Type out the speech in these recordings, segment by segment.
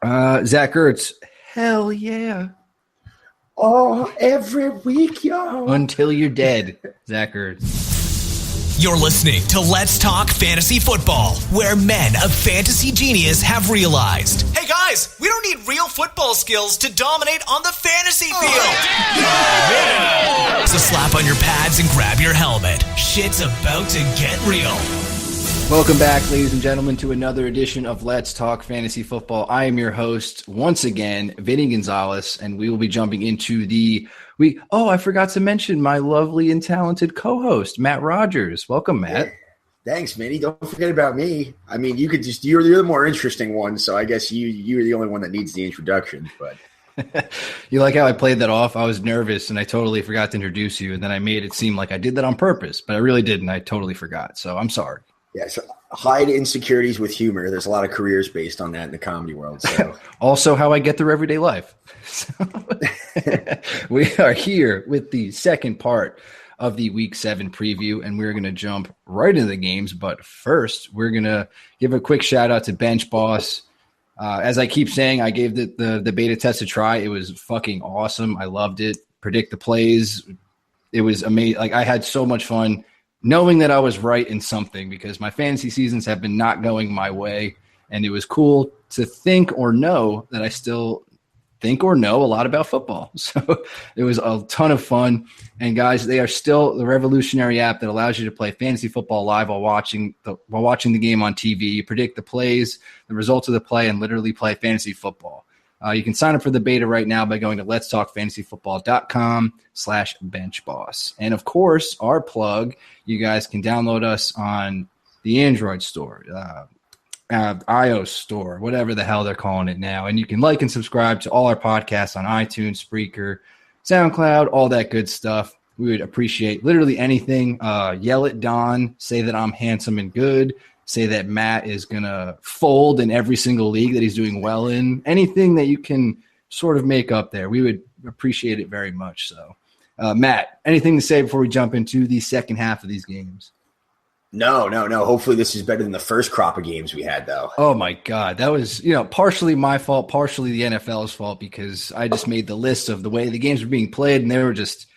Zach Ertz. Hell yeah. Oh, every week, yo. Until you're dead, Zach Ertz. You're listening to Let's Talk Fantasy Football, where men of fantasy genius have realized, hey guys, we don't need real football skills to dominate on the fantasy field. Yeah. So slap on your pads and grab your helmet. Shit's about to get real. Welcome back, ladies and gentlemen, to another edition of Let's Talk Fantasy Football. I am your host, once again, Vinny Gonzalez, and we will be jumping into the week. Oh, I forgot to mention my lovely and talented co-host, Matt Rogers. Welcome, Matt. Yeah. Thanks, Vinny. Don't forget about me. I mean, you're the more interesting one, so I guess you're the only one that needs the introduction. But you like how I played that off? I was nervous, and I totally forgot to introduce you, and then I made it seem like I did that on purpose, but I really didn't. I totally forgot, so I'm sorry. Yeah, so hide insecurities with humor. There's a lot of careers based on that in the comedy world. So. Also how I get through everyday life. We are here with the second part of the Week 7 preview, and we're going to jump right into the games. But first, we're going to give a quick shout-out to BenchBoss. As I keep saying, I gave the beta test a try. It was fucking awesome. I loved it. Predict the plays. It was amazing. Like, I had so much fun knowing that I was right in something, because my fantasy seasons have been not going my way, and it was cool to think or know that I still think or know a lot about football. So it was a ton of fun. And guys, they are still the revolutionary app that allows you to play fantasy football live while watching the game on TV. You predict the plays, the results of the play, and literally play fantasy football. You can sign up for the beta right now by going to letstalkfantasyfootball.com/benchboss. And of course, our plug, you guys can download us on the Android store, iOS store, whatever the hell they're calling it now. And you can like and subscribe to all our podcasts on iTunes, Spreaker, SoundCloud, all that good stuff. We would appreciate literally anything. Yell at Don, say that I'm handsome and good. Say that Matt is going to fold in every single league that he's doing well in. Anything that you can sort of make up there, we would appreciate it very much. So, Matt, anything to say before we jump into the second half of these games? No. Hopefully this is better than the first crop of games we had, though. Oh, my God. That was, partially my fault, partially the NFL's fault, because I just made the list of the way the games were being played, and they were just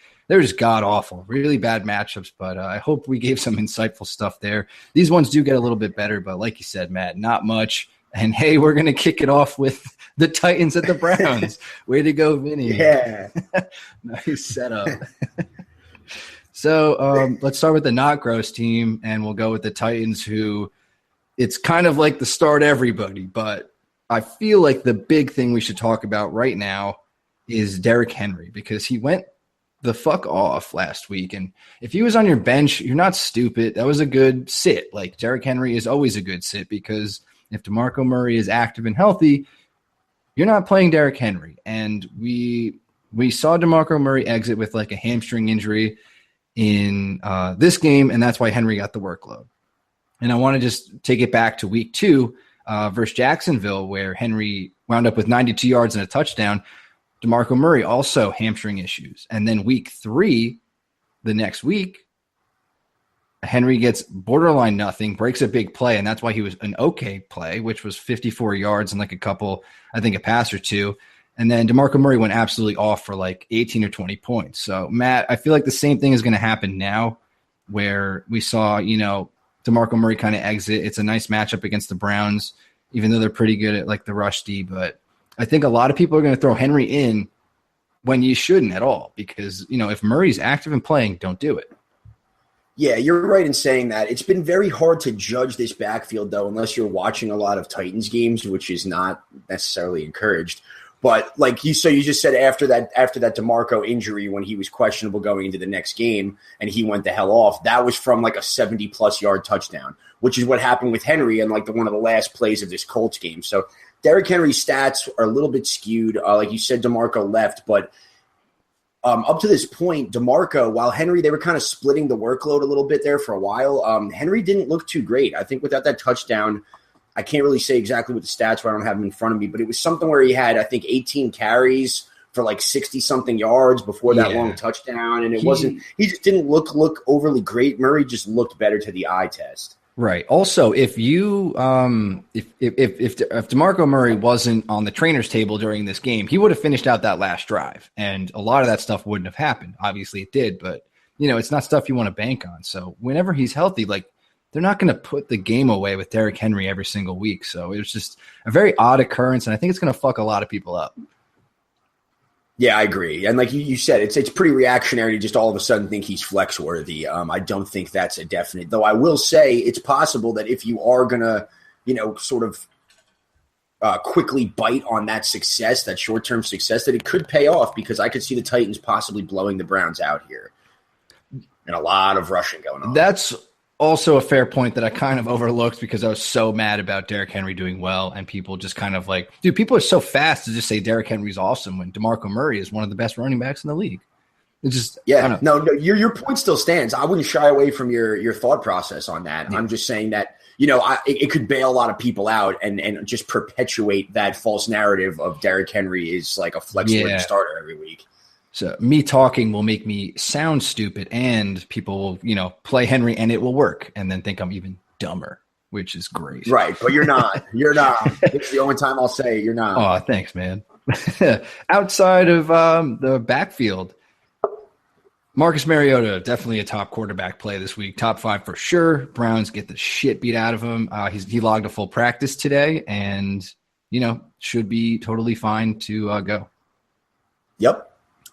god-awful, really bad matchups, but I hope we gave some insightful stuff there. These ones do get a little bit better, but like you said, Matt, not much. And, hey, we're going to kick it off with the Titans at the Browns. Way to go, Vinny. Yeah. Nice setup. So let's start with the not gross team, and we'll go with the Titans, who it's kind of like the start everybody, but I feel like the big thing we should talk about right now is Derrick Henry, because he went the fuck off last week. And if he was on your bench, you're not stupid. That was a good sit. Like, Derrick Henry is always a good sit, because if DeMarco Murray is active and healthy, you're not playing Derrick Henry. And we saw DeMarco Murray exit with like a hamstring injury in this game, and that's why Henry got the workload. And I want to just take it back to week 2 versus Jacksonville, where Henry wound up with 92 yards and a touchdown. DeMarco Murray also hamstring issues. And then week 3, the next week, Henry gets borderline nothing, breaks a big play, and that's why he was an okay play, which was 54 yards and like a pass or two. And then DeMarco Murray went absolutely off for like 18 or 20 points. So, Matt, I feel like the same thing is going to happen now, where we saw, DeMarco Murray kind of exit. It's a nice matchup against the Browns, even though they're pretty good at like the rush D, but I think a lot of people are going to throw Henry in when you shouldn't at all, because, if Murray's active and playing, don't do it. Yeah, you're right in saying that. It's been very hard to judge this backfield, though, unless you're watching a lot of Titans games, which is not necessarily encouraged. But like you just said, after that DeMarco injury, when he was questionable going into the next game and he went the hell off, that was from like a 70-plus yard touchdown, which is what happened with Henry in like one of the last plays of this Colts game. So Derrick Henry's stats are a little bit skewed. Like you said, DeMarco left, but up to this point, DeMarco, while Henry, they were kind of splitting the workload a little bit there for a while. Henry didn't look too great. I think without that touchdown, I can't really say exactly what the stats were. I don't have them in front of me, but it was something where he had, I think, 18 carries for like 60-something yards before that long touchdown, and he just didn't look overly great. Murray just looked better to the eye test. Right. Also, if you if DeMarco Murray wasn't on the trainer's table during this game, he would have finished out that last drive, and a lot of that stuff wouldn't have happened. Obviously, it did, but it's not stuff you want to bank on. So whenever he's healthy, like they're not going to put the game away with Derrick Henry every single week. So it was just a very odd occurrence, and I think it's going to fuck a lot of people up. Yeah, I agree. And like you said, it's pretty reactionary to just all of a sudden think he's flex worthy. I don't think that's a definite, though I will say it's possible that if you are going to, sort of quickly bite on that success, that short-term success, that it could pay off, because I could see the Titans possibly blowing the Browns out here. And a lot of rushing going on. That's also a fair point that I kind of overlooked because I was so mad about Derrick Henry doing well, and people just kind of like, dude, people are so fast to just say Derrick Henry's awesome when DeMarco Murray is one of the best running backs in the league. It's just no, your point still stands. I wouldn't shy away from your thought process on that. Yeah. I'm just saying that it could bail a lot of people out and just perpetuate that false narrative of Derrick Henry is like a flex-worthy starter every week. So me talking will make me sound stupid, and people will, play Henry and it will work, and then think I'm even dumber, which is great. Right, but you're not. You're not. It's the only time I'll say you're not. Oh, thanks, man. Outside of the backfield, Marcus Mariota, definitely a top quarterback play this week. Top 5 for sure. Browns get the shit beat out of him. He logged a full practice today, and, should be totally fine to go. Yep.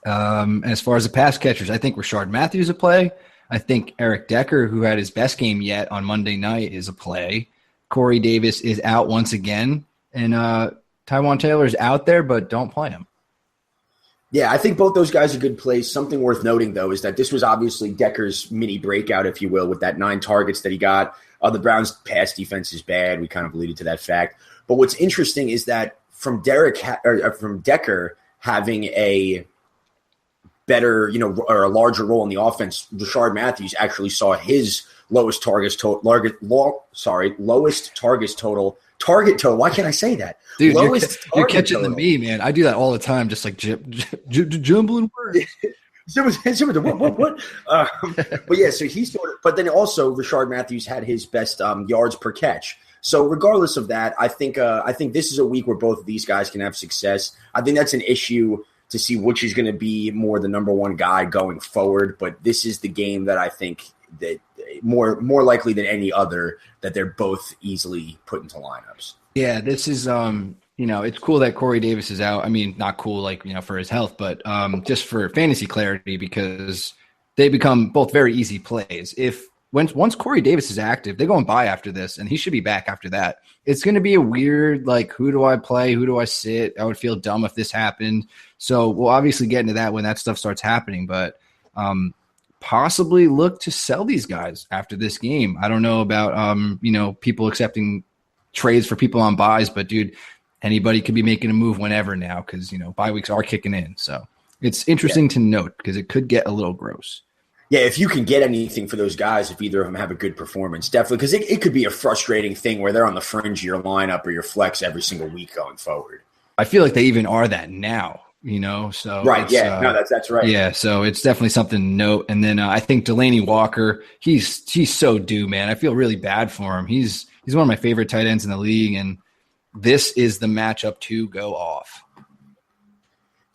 As far as the pass catchers, I think Rashard Matthews a play. I think Eric Decker, who had his best game yet on Monday night, is a play. Corey Davis is out once again, and Tywan Taylor is out there, but don't play him. Yeah, I think both those guys are good plays. Something worth noting, though, is that this was obviously Decker's mini breakout, if you will, with that 9 targets that he got. The Browns' pass defense is bad. We kind of alluded to that fact. But what's interesting is that from Decker having a better, or a larger role in the offense, Rashard Matthews actually saw his lowest target total. Target total. Why can't I say that? Dude, you're catching the me, man. I do that all the time, just like jumbling words. What? But yeah, so he's sort of, but then also Rashard Matthews had his best yards per catch. So regardless of that, I think this is a week where both of these guys can have success. I think that's an issue to see which is going to be more the number one guy going forward. But this is the game that I think that more likely than any other that they're both easily put into lineups. Yeah, this is it's cool that Corey Davis is out. I mean, not cool for his health, but just for fantasy clarity, because they become both very easy plays. Once Corey Davis is active, they go and buy after this, and he should be back after that. It's going to be a weird, who do I play? Who do I sit? I would feel dumb if this happened. So we'll obviously get into that when that stuff starts happening, but possibly look to sell these guys after this game. I don't know about, people accepting trades for people on buys, but dude, anybody could be making a move whenever now because, bye weeks are kicking in. So it's interesting to note because it could get a little gross. Yeah, if you can get anything for those guys, if either of them have a good performance, definitely, because it could be a frustrating thing where they're on the fringe of your lineup or your flex every single week going forward. I feel like they even are that now, so. Right, yeah, no, that's right. Yeah, so it's definitely something to note. And then I think Delaney Walker, he's so due, man. I feel really bad for him. He's one of my favorite tight ends in the league, and this is the matchup to go off.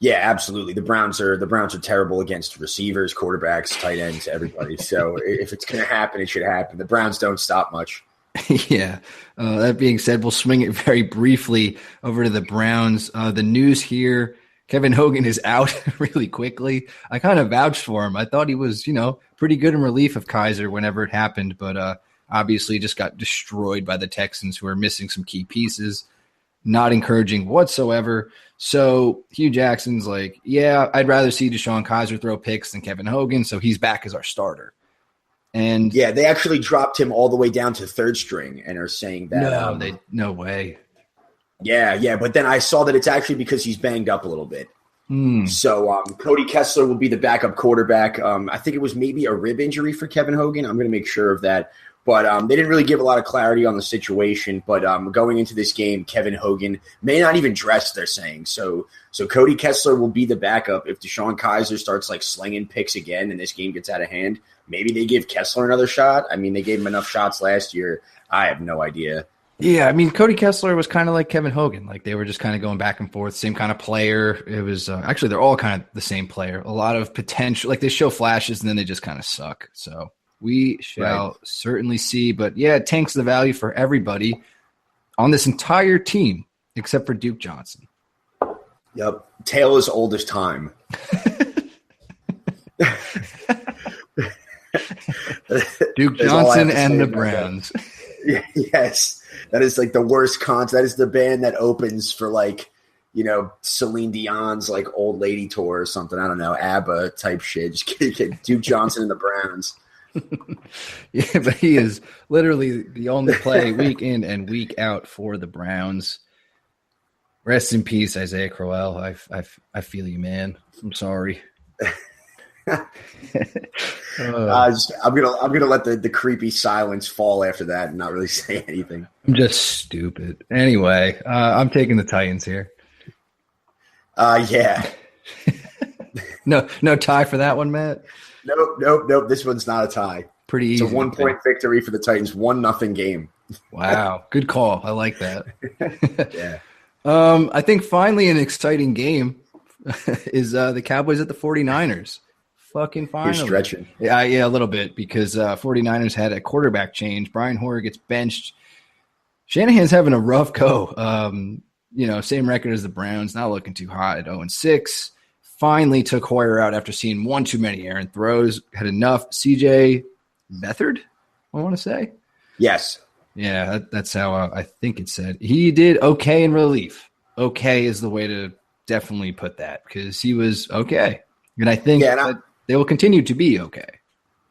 Yeah, absolutely. The Browns are terrible against receivers, quarterbacks, tight ends, everybody. So if it's going to happen, it should happen. The Browns don't stop much. Yeah. That being said, we'll swing it very briefly over to the Browns. The news here, Kevin Hogan is out really quickly. I kind of vouched for him. I thought he was, pretty good in relief of Kaiser whenever it happened, but obviously just got destroyed by the Texans, who are missing some key pieces. Not encouraging whatsoever. So Hugh Jackson's like, yeah, I'd rather see Deshaun Kaiser throw picks than Kevin Hogan, so he's back as our starter. And yeah, they actually dropped him all the way down to 3rd string and are saying that. No way. Yeah, but then I saw that it's actually because he's banged up a little bit. So Cody Kessler will be the backup quarterback. I think it was maybe a rib injury for Kevin Hogan. I'm going to make sure of that. But they didn't really give a lot of clarity on the situation. But going into this game, Kevin Hogan may not even dress, they're saying. So Cody Kessler will be the backup. If Deshaun Kaiser starts slinging picks again and this game gets out of hand, maybe they give Kessler another shot. I mean, they gave him enough shots last year. I have no idea. Yeah, I mean, Cody Kessler was kind of like Kevin Hogan. Like they were just kind of going back and forth, same kind of player. It was actually they're all kind of the same player. A lot of potential. Like they show flashes and then they just kind of suck. So we shall certainly see. But yeah, it tanks the value for everybody on this entire team except for Duke Johnson. Yep, tale as old as time. Duke Johnson and the Browns. Yes. That is like the worst concert. That is the band that opens for like, Celine Dion's like old lady tour or something. I don't know, ABBA type shit. Just kidding. Duke Johnson and the Browns. Yeah, but he is literally the only play week in and week out for the Browns. Rest in peace, Isaiah Crowell. I feel you, man. I'm sorry. I'm gonna let the creepy silence fall after that and not really say anything. I'm just stupid. Anyway, I'm taking the Titans here. Yeah. No tie for that one, Matt. Nope. This one's not a tie. Pretty easy. It's a 1-point victory for the Titans. 1-0 game. Wow, good call. I like that. Yeah. I think finally an exciting game is the Cowboys at the 49ers. Fucking finally. You're stretching. Yeah, a little bit because 49ers had a quarterback change. Brian Hoyer gets benched. Shanahan's having a rough go. Same record as the Browns, not looking too hot at 0-6. Finally took Hoyer out after seeing one too many errant throws. Had enough. CJ Beathard, I want to say. Yes. Yeah, that's how I think it said. He did okay in relief. Okay is the way to definitely put that because he was okay. And I think that they will continue to be okay.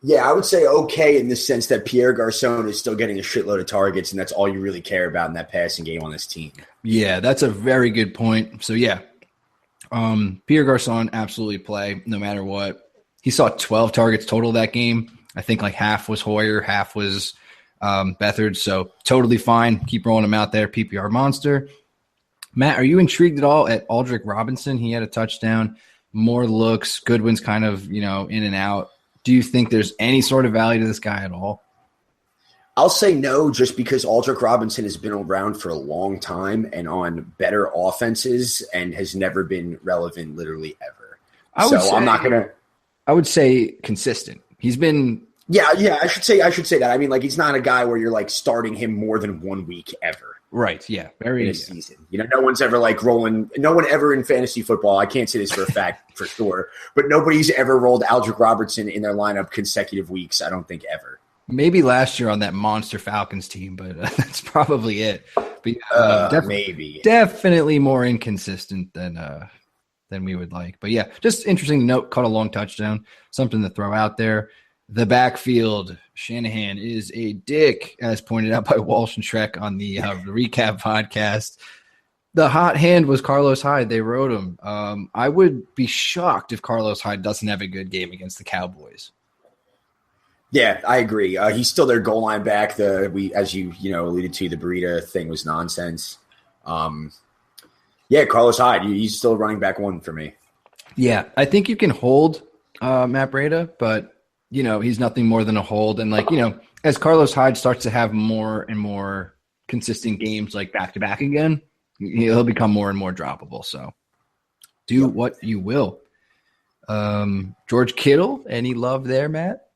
Yeah, I would say okay in the sense that Pierre Garçon is still getting a shitload of targets, and that's all you really care about in that passing game on this team. Yeah, that's a very good point. So, yeah, Pierre Garçon absolutely play no matter what. He saw 12 targets total that game. I think like half was Hoyer, half was Beathard. So, totally fine. Keep rolling him out there. PPR monster. Matt, are you intrigued at all at Aldrick Robinson? He had a touchdown. More looks, Goodwin's kind of, in and out. Do you think there's any sort of value to this guy at all? I'll say no, just because Aldrick Robinson has been around for a long time and on better offenses and has never been relevant literally ever. I would say consistent. He's been. Yeah. I should say that. I mean, like he's not a guy where you're like starting him more than 1 week ever. Right. Yeah. Very in a season. No one's ever like rolling. No one ever in fantasy football. I can't say this for a fact for sure, but nobody's ever rolled Aldrick Robertson in their lineup consecutive weeks. I don't think ever. Maybe last year on that monster Falcons team, but that's probably it. But maybe definitely more inconsistent than we would like. But yeah, just interesting to note. Caught a long touchdown. Something to throw out there. The backfield, Shanahan is a dick, as pointed out by Walsh and Shrek on the recap podcast. The hot hand was Carlos Hyde. They wrote him. I would be shocked if Carlos Hyde doesn't have a good game against the Cowboys. Yeah, I agree. He's still their goal line back. As you alluded to, the Burrito thing was nonsense. Yeah, Carlos Hyde, he's still running back one for me. Yeah, I think you can hold Matt Breida, but he's nothing more than a hold. And as Carlos Hyde starts to have more and more consistent games like back-to-back again, he'll become more and more droppable. So do what you will. George Kittle, any love there, Matt?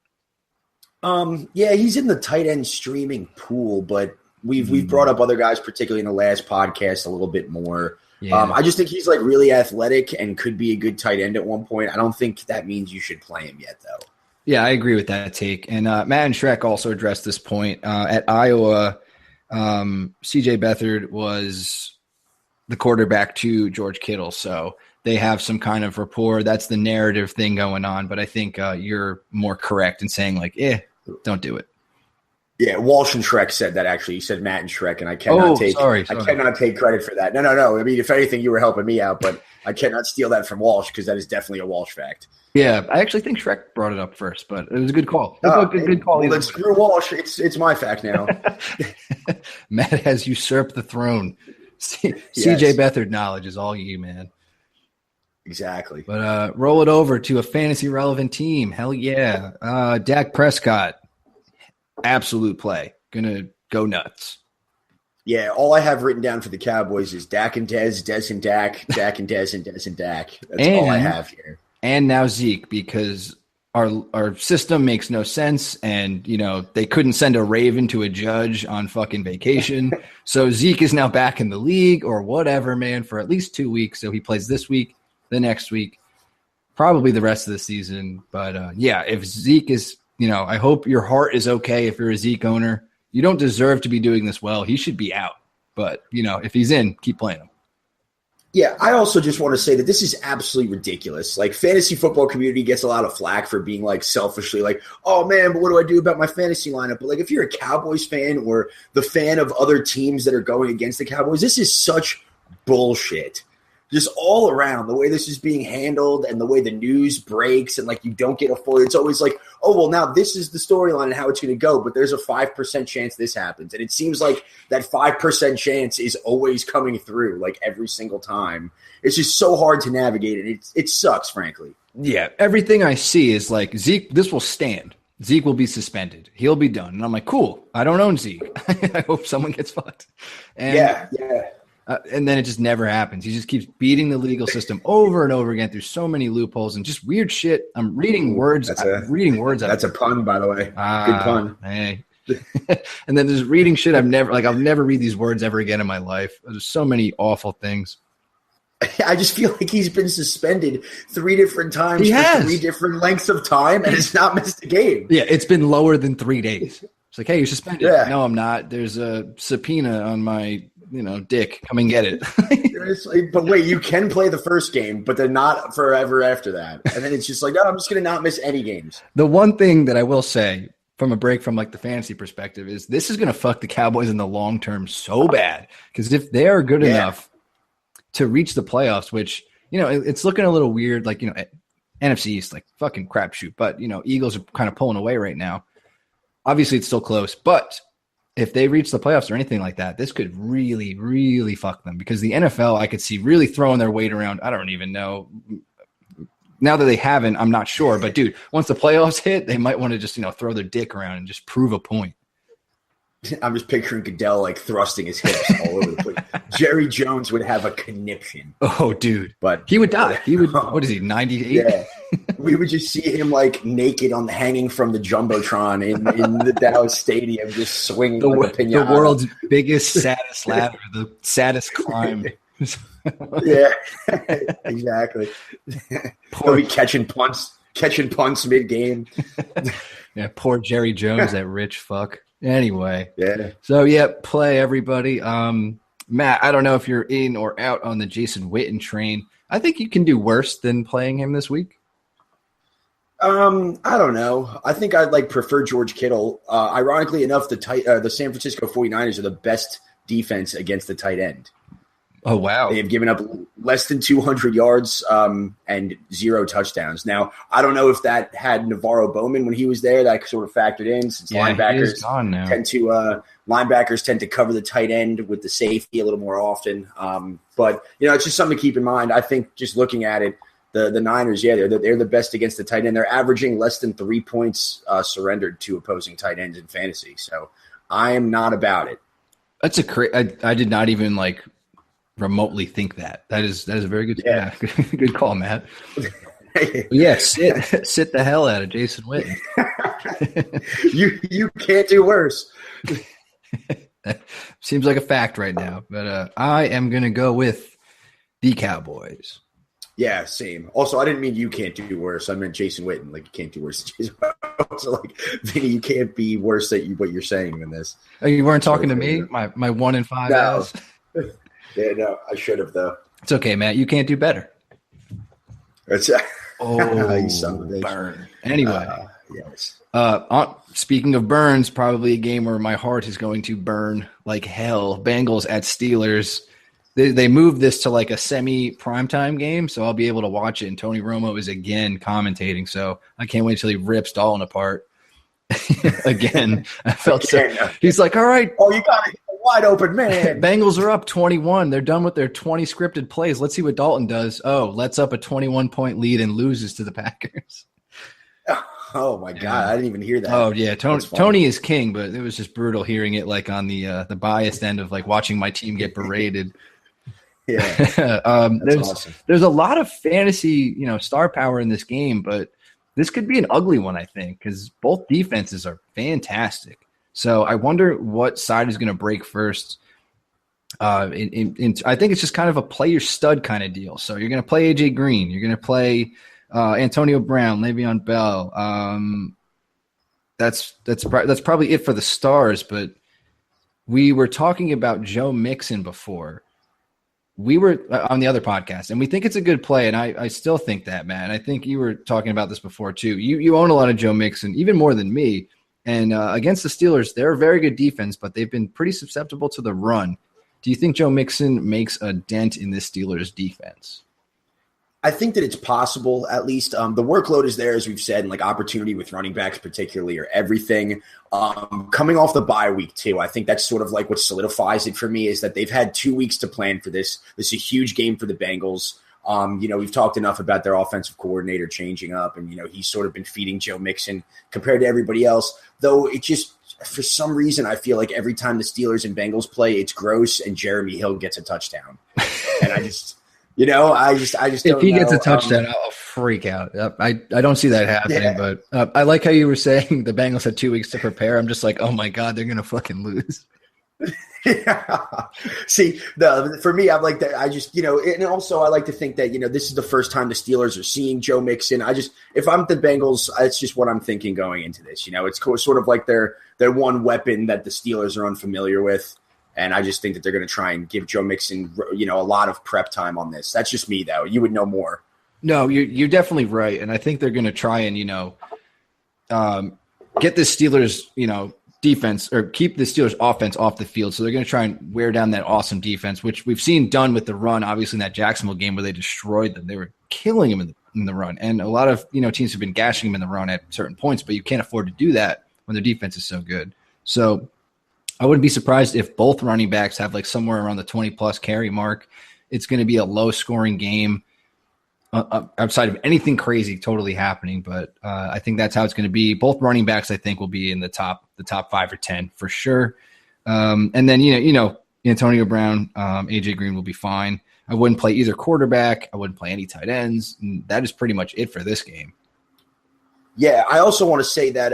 Yeah, he's in the tight end streaming pool, but we've brought up other guys, particularly in the last podcast, a little bit more. Yeah. I just think he's like really athletic and could be a good tight end at one point. I don't think that means you should play him yet, though. Yeah, I agree with that take. And Matt and Shrek also addressed this point. At Iowa, CJ Beathard was the quarterback to George Kittle. So they have some kind of rapport. That's the narrative thing going on. But I think you're more correct in saying don't do it. Yeah, Walsh and Shrek said that actually. He said Matt and Shrek, and I cannot sorry. I cannot take credit for that. No. I mean, if anything, you were helping me out, but I cannot steal that from Walsh because that is definitely a Walsh fact. Yeah, I actually think Shrek brought it up first, but it was a good call. Good call. Well, then screw Walsh. It's my fact now. Matt has usurped the throne. CJ Beathard knowledge is all you, man. Exactly. But roll it over to a fantasy relevant team. Hell yeah. Dak Prescott, absolute play. Gonna go nuts. Yeah, all I have written down for the Cowboys is Dak and Dez, Dez and Dak, Dak and Dez, and Dez and Dak. That's all I have here. And now Zeke, because our system makes no sense, and they couldn't send a Raven to a judge on fucking vacation. So Zeke is now back in the league or whatever, man, for at least 2 weeks. So he plays this week, the next week, probably the rest of the season. But yeah, if Zeke is, I hope your heart is okay if you're a Zeke owner. You don't deserve to be doing this well. He should be out. But, if he's in, keep playing him. Yeah, I also just want to say that this is absolutely ridiculous. Like, fantasy football community gets a lot of flack for being, like, selfishly like, oh, man, but what do I do about my fantasy lineup? But, like, if you're a Cowboys fan or the fan of other teams that are going against the Cowboys, this is such bullshit. Just all around, the way this is being handled and the way the news breaks and, like, you don't get a full – it's always like, oh, well, now this is the storyline and how it's going to go, but there's a 5% chance this happens. And it seems like that 5% chance is always coming through, like, every single time. It's just so hard to navigate, and it sucks, frankly. Yeah, everything I see is like, Zeke, this will stand. Zeke will be suspended. He'll be done. And I'm like, cool, I don't own Zeke. I hope someone gets fucked. And yeah. And then it just never happens. He just keeps beating the legal system over and over again through so many loopholes and just weird shit. I'm reading words. That's a pun, by the way. Good pun. Hey. And then there's reading shit I'll never read these words ever again in my life. There's so many awful things. I just feel like he's been suspended 3 different times for 3 different lengths of time and has not missed a game. Yeah, it's been lower than 3 days. It's like, hey, you're suspended. Yeah. No, I'm not. There's a subpoena on my dick. Come and get it. But wait, you can play the first game, but they're not forever after that. And then it's just like, no, I'm just going to not miss any games. The one thing that I will say from a break from like the fantasy perspective is this is going to fuck the Cowboys in the long term so bad. Because if they are good enough to reach the playoffs, which, it's looking a little weird, like, NFC East, like fucking crapshoot. But, Eagles are kind of pulling away right now. Obviously, it's still close, but if they reach the playoffs or anything like that, this could really, really fuck them because the NFL, I could see really throwing their weight around. I don't even know. Now that they haven't, I'm not sure. But, dude, once the playoffs hit, they might want to just, throw their dick around and just prove a point. I'm just picturing Goodell, like, thrusting his hips all over the place. Jerry Jones would have a conniption. Oh, dude. But he would die. He would, what is he, 98? Yeah. We would just see him, like, naked hanging from the Jumbotron in the Dallas Stadium, just swinging like a piñata. The world's biggest, saddest ladder, the saddest climb. Yeah, exactly. He'll be catching punts mid-game. Yeah, poor Jerry Jones, that rich fuck. Anyway. Yeah. So, play everybody. Matt, I don't know if you're in or out on the Jason Witten train. I think you can do worse than playing him this week. I don't know. I think I'd prefer George Kittle. Ironically enough, the San Francisco 49ers are the best defense against the tight end. Oh, wow. They have given up less than 200 yards and 0 touchdowns. Now, I don't know if that had Navarro Bowman when he was there. That sort of factored in since linebackers tend to cover the tight end with the safety a little more often. But, it's just something to keep in mind. I think just looking at it, the Niners, they're the best against the tight end. They're averaging less than 3 points surrendered to opposing tight ends in fantasy. So I am not about it. That's I did not even remotely think that. That is a very good good call, Matt. Yeah, sit the hell out of Jason Witten. You can't do worse. Seems like a fact right now, but I am going to go with the Cowboys. Yeah, same. Also, I didn't mean you can't do worse. I meant Jason Witten. You can't do worse than Jason Witten. So, Vinny, you can't be worse at what you're saying than this. Oh, you weren't talking to me? My 1 in 5 No. Yeah, no, I should have, though. It's okay, Matt. You can't do better. You son of a bitch. Burn. Anyway. Yes. Speaking of burns, probably a game where my heart is going to burn like hell. Bengals at Steelers. They moved this to a semi-primetime game, so I'll be able to watch it. And Tony Romo is again commentating, so I can't wait till he rips Dalton apart again. I felt so. He's like, all right. Oh, you got it. wide open man. Bengals are up 21. They're done with their 20 scripted plays. Let's see what Dalton does. Oh, lets up a 21-point lead and loses to the Packers. Oh my God, I didn't even hear that. Oh yeah, Tony is king, but it was just brutal hearing it like on the biased end of like watching my team get berated. Yeah, awesome. There's a lot of fantasy, star power in this game, but this could be an ugly one, I think, because both defenses are fantastic. So I wonder what side is going to break first. I think it's just kind of a play your stud kind of deal. So you're going to play AJ Green, you're going to play Antonio Brown, Le'Veon Bell. That's probably it for the stars. But we were talking about Joe Mixon before. We were on the other podcast, and we think it's a good play, and I still think that, man. I think you were talking about this before too. You own a lot of Joe Mixon, even more than me. And against the Steelers, they're a very good defense, but they've been pretty susceptible to the run. Do you think Joe Mixon makes a dent in this Steelers defense? I think that it's possible, at least. The workload is there, as we've said, and like opportunity with running backs particularly or everything. Coming off the bye week too, I think that's sort of like what solidifies it for me is that they've had 2 weeks to plan for this. This is a huge game for the Bengals. We've talked enough about their offensive coordinator changing up, and, he's sort of been feeding Joe Mixon compared to everybody else. Though it just, for some reason, I feel like every time the Steelers and Bengals play, it's gross and Jeremy Hill gets a touchdown. And I just... I just if he gets a touchdown, I'll freak out. I don't see that happening, but I like how you were saying the Bengals had 2 weeks to prepare. I'm just like, oh my God, they're gonna fucking lose. Yeah. See, for me, I'm like that. I just, and also I like to think that this is the first time the Steelers are seeing Joe Mixon. If I'm the Bengals, it's just what I'm thinking going into this. It's sort of like their one weapon that the Steelers are unfamiliar with. And I just think that they're going to try and give Joe Mixon, a lot of prep time on this. That's just me, though. You would know more. No, you're definitely right. And I think they're going to try and, get the Steelers, defense or keep the Steelers offense off the field. So they're going to try and wear down that awesome defense, which we've seen done with the run, obviously in that Jacksonville game where they destroyed them. They were killing them in the run. And a lot of, teams have been gashing them in the run at certain points, but you can't afford to do that when their defense is so good. So I wouldn't be surprised if both running backs have like somewhere around the 20-plus carry mark. It's going to be a low-scoring game outside of anything crazy totally happening, but I think that's how it's going to be. Both running backs, I think, will be in the top 5 or 10 for sure. And then, Antonio Brown, AJ Green will be fine. I wouldn't play either quarterback. I wouldn't play any tight ends. And that is pretty much it for this game. Yeah, I also want to say that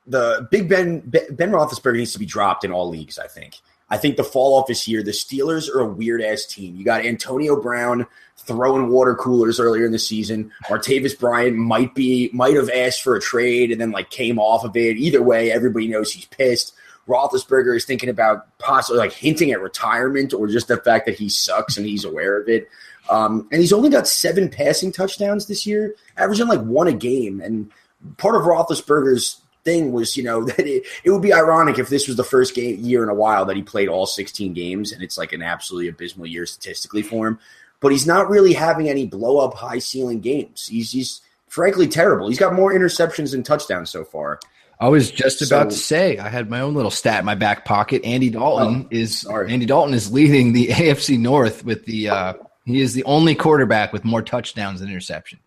the Big Ben Roethlisberger needs to be dropped in all leagues, I think. I think the fall off is here. The Steelers are a weird-ass team. You got Antonio Brown throwing water coolers earlier in the season. Martavis Bryant might have asked for a trade and then came off of it. Either way, everybody knows he's pissed. Roethlisberger is thinking about possibly hinting at retirement or just the fact that he sucks and he's aware of it. And he's only got 7 passing touchdowns this year, averaging 1 a game. And part of Roethlisberger's thing was, that it would be ironic if this was the first year in a while that he played all 16 games, and it's an absolutely abysmal year statistically for him. But he's not really having any blow-up, high-ceiling games. He's frankly terrible. He's got more interceptions than touchdowns so far. I was just about to say, I had my own little stat in my back pocket. Andy Dalton is leading the AFC North with he is the only quarterback with more touchdowns than interceptions.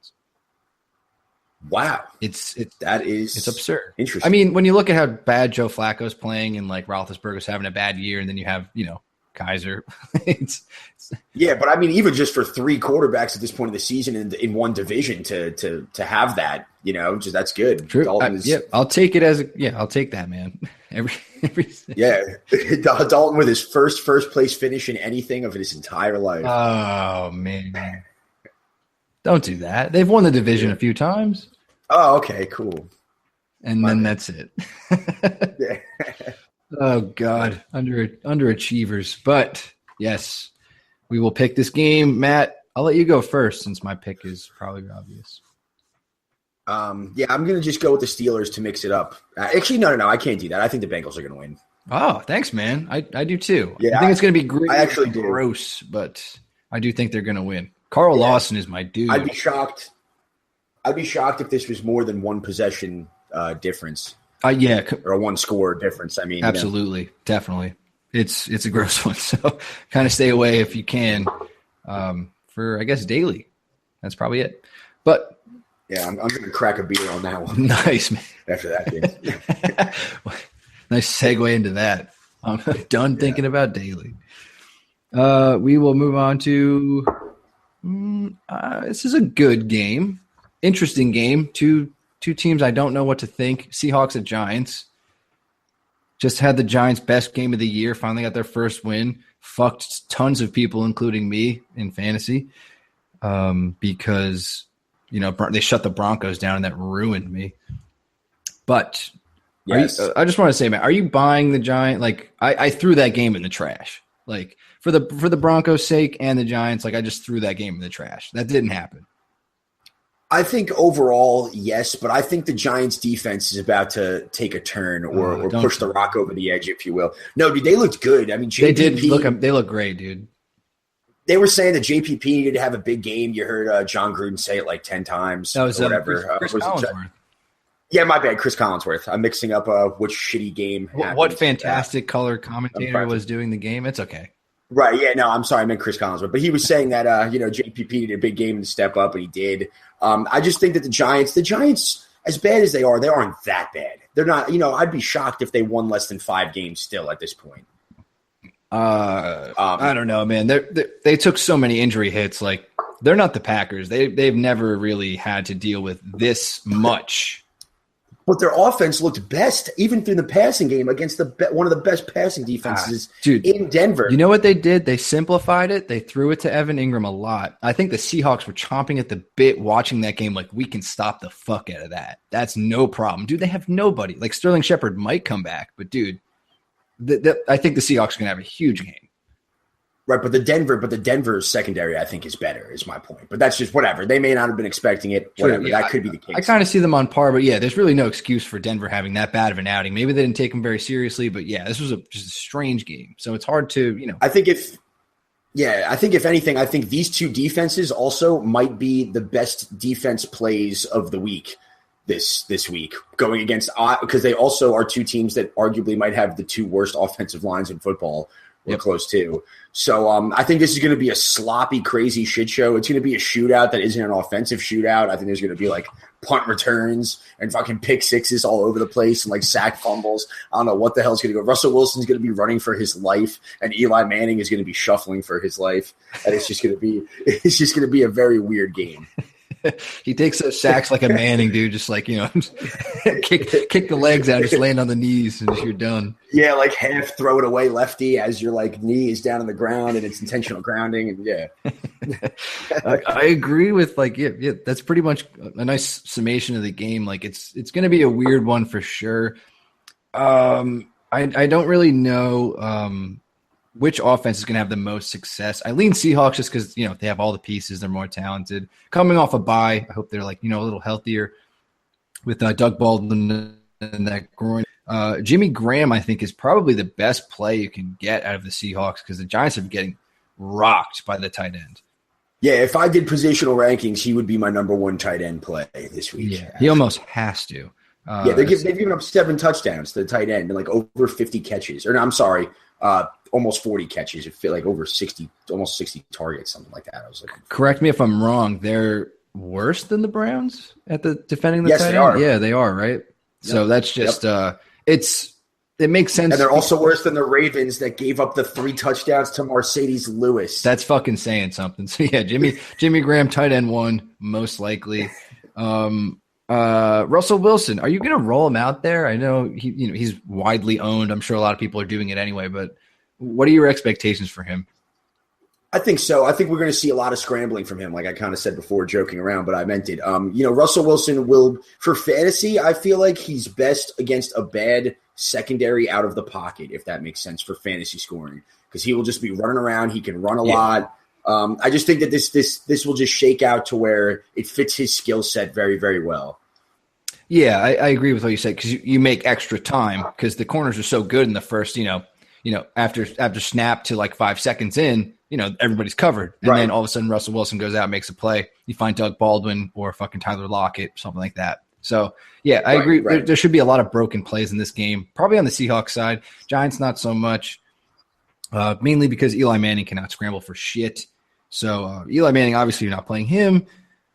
Wow. It's absurd. Interesting. I mean, when you look at how bad Joe Flacco's playing and Roethlisberger's having a bad year, and then you have, Kaiser. Yeah, but I mean, even just for 3 quarterbacks at this point of the season in one division to have that, just that's good. True. I'll take it I'll take that, man. Dalton with his first place finish in anything of his entire life. Oh man. Don't do that. They've won the division a few times. Oh, okay, cool. And then that's it. Yeah. Oh God, underachievers. But yes, we will pick this game. Matt, I'll let you go first since my pick is probably obvious. I'm going to just go with the Steelers to mix it up. Actually, no, I can't do that. I think the Bengals are going to win. Oh, thanks, man. I do too. Yeah, I think it's going to be great. I actually do. Gross, but I do think they're going to win. Carl Lawson is my dude. I'd be shocked if this was more than 1 possession difference. Or a 1 score difference. I mean, absolutely, definitely. It's a gross one. So kind of stay away if you can for, I guess, daily. That's probably it. But yeah, I'm going to crack a beer on that one. Nice, man. After that game. Nice segue into that. I'm done thinking about daily. We will move on to this is a good game. Interesting game. Two teams I don't know what to think. Seahawks at Giants. Just had the Giants' best game of the year. Finally got their first win. Fucked tons of people, including me, in fantasy because, they shut the Broncos down and that ruined me. But yes. I just want to say, man, are you buying the Giant? Like, I threw that game in the trash. Like, for the Broncos' sake and the Giants, like, I just threw that game in the trash. That didn't happen. I think overall, yes, but I think the Giants' defense is about to take a turn or push the rock over the edge, if you will. No, dude, they looked good. I mean, JPP, they look great, dude. They were saying that JPP needed to have a big game. You heard John Gruden say it like 10 times. That was whatever. Chris Collinsworth. Yeah, my bad, Chris Collinsworth. I'm mixing up which shitty game. What fantastic color commentator was doing the game? It's okay. Right, yeah, no, I'm sorry, I meant Chris Collinsworth. But he was saying that, JPP needed a big game to step up, and he did. I just think that the Giants, as bad as they aren't that bad. They're not, I'd be shocked if they won less than 5 games still at this point. I don't know, man. They took so many injury hits. Like, they're not the Packers. They've never really had to deal with this much. But their offense looked best, even through the passing game, against one of the best passing defenses in Denver. You know what they did? They simplified it. They threw it to Evan Engram a lot. I think the Seahawks were chomping at the bit watching that game like, we can stop the fuck out of that. That's no problem. Dude, they have nobody. Like, Sterling Shepard might come back, but, dude, I think the Seahawks are going to have a huge game. Right, but the Denver secondary, I think, is better, is my point. But that's just whatever. They may not have been expecting it. Whatever. Yeah, that could be the case. I kind of see them on par, but yeah, there's really no excuse for Denver having that bad of an outing. Maybe they didn't take them very seriously, but yeah, this was just a strange game. So it's hard to, I think if anything, I think these two defenses also might be the best defense plays of the week this week, going against, because they also are two teams that arguably might have the two worst offensive lines in football. We're close to. So I think this is going to be a sloppy, crazy shit show. It's going to be a shootout that isn't an offensive shootout. I think there's going to be like punt returns and fucking pick sixes all over the place and like sack fumbles. I don't know what the hell's going to go. Russell Wilson's going to be running for his life, and Eli Manning is going to be shuffling for his life. And it's just going to be a very weird game. He takes those sacks like a Manning, dude. Just like, kick the legs out, just land on the knees, and you're done. Yeah, like half throw it away lefty as your like knee is down on the ground, and it's intentional grounding, and yeah. I agree with that's pretty much a nice summation of the game. Like it's going to be a weird one for sure. I don't really know which offense is going to have the most success. I lean Seahawks just because, they have all the pieces. They're more talented. Coming off a bye, I hope they're a little healthier with Doug Baldwin and that groin. Jimmy Graham, I think, is probably the best play you can get out of the Seahawks because the Giants are getting rocked by the tight end. Yeah, if I did positional rankings, he would be my number one tight end play this week. Yeah, he almost has to. They've given up 7 touchdowns to the tight end and over 50 catches. Or no, I'm sorry, almost 40 catches. It feel like over 60, almost 60 targets, something like that. I was like, correct me if I'm wrong. They're worse than the Browns at the defending the tight end? They are. Yeah, they are, right? Yep. So that's just it makes sense. And they're also worse than the Ravens that gave up the 3 touchdowns to Mercedes Lewis. That's fucking saying something. So yeah, Jimmy Graham, tight end 1, most likely. Russell Wilson, are you going to roll him out there? I know he's widely owned. I'm sure a lot of people are doing it anyway, but what are your expectations for him? I think so. I think we're going to see a lot of scrambling from him, like I kind of said before, joking around, but I meant it. Russell Wilson will, for fantasy, I feel like he's best against a bad secondary out of the pocket, if that makes sense for fantasy scoring, because he will just be running around. He can run a lot. I just think that this will just shake out to where it fits his skill set very, very well. Yeah, I agree with what you said, because you make extra time because the corners are so good in the first, after snap to 5 seconds in, everybody's covered. And then all of a sudden Russell Wilson goes out and makes a play. You find Doug Baldwin or fucking Tyler Lockett, something like that. So, yeah, I agree. Right. There should be a lot of broken plays in this game, probably on the Seahawks side. Giants, not so much. mainly because Eli Manning cannot scramble for shit. So Eli Manning, obviously you're not playing him.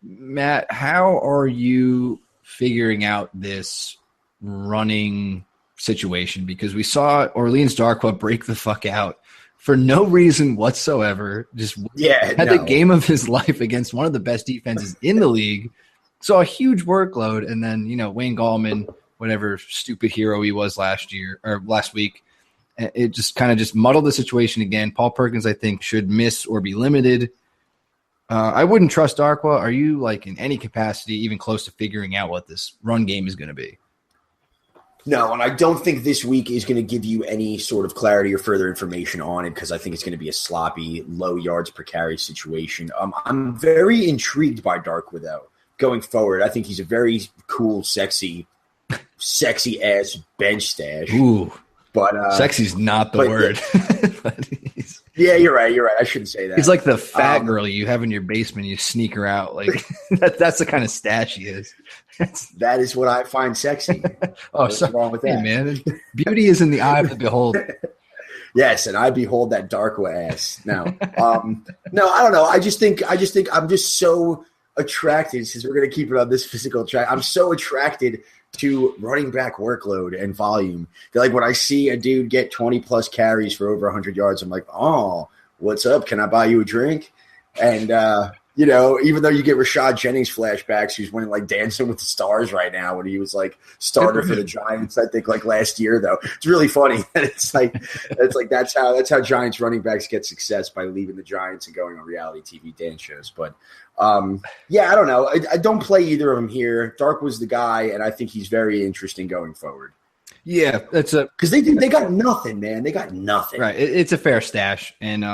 Matt, how are you figuring out this running situation? Because we saw Orleans Darkwa break the fuck out for no reason whatsoever. Just had the game of his life against one of the best defenses in the league. Saw a huge workload, and then Wayne Gallman, whatever stupid hero he was last week, it just kind of muddled the situation again. Paul Perkins, I think, should miss or be limited. I wouldn't trust Darkwa. Are you in any capacity even close to figuring out what this run game is going to be? No, and I don't think this week is going to give you any sort of clarity or further information on it because I think it's going to be a sloppy, low yards per carry situation. I'm very intrigued by Darkwa, though, going forward. I think he's a very cool, sexy ass bench stash. Ooh, but sexy's not the word. Yeah, you're right. I shouldn't say that. He's like the fat girl you have in your basement. You sneak her out. That's the kind of stash he is. That is what I find sexy. What's wrong with that, man? Beauty is in the eye of the beholder. Yes, and I behold that Darkwa ass. No, no, I don't know. I just think I'm just so attracted, since we're going to keep it on this physical track. I'm so attracted to running back workload and volume. That when I see a dude get 20 plus carries for over 100 yards, I'm like, oh, what's up? Can I buy you a drink? And even though you get Rashad Jennings flashbacks, who's winning Dancing with the Stars right now, when he was starter for the Giants, I think last year though. It's really funny. It's that's how Giants running backs get success, by leaving the Giants and going on reality TV dance shows. But I don't know. I don't play either of them here. Dark was the guy, and I think he's very interesting going forward. Yeah, that's because they got nothing, man. They got nothing. Right. It's a fair stash, and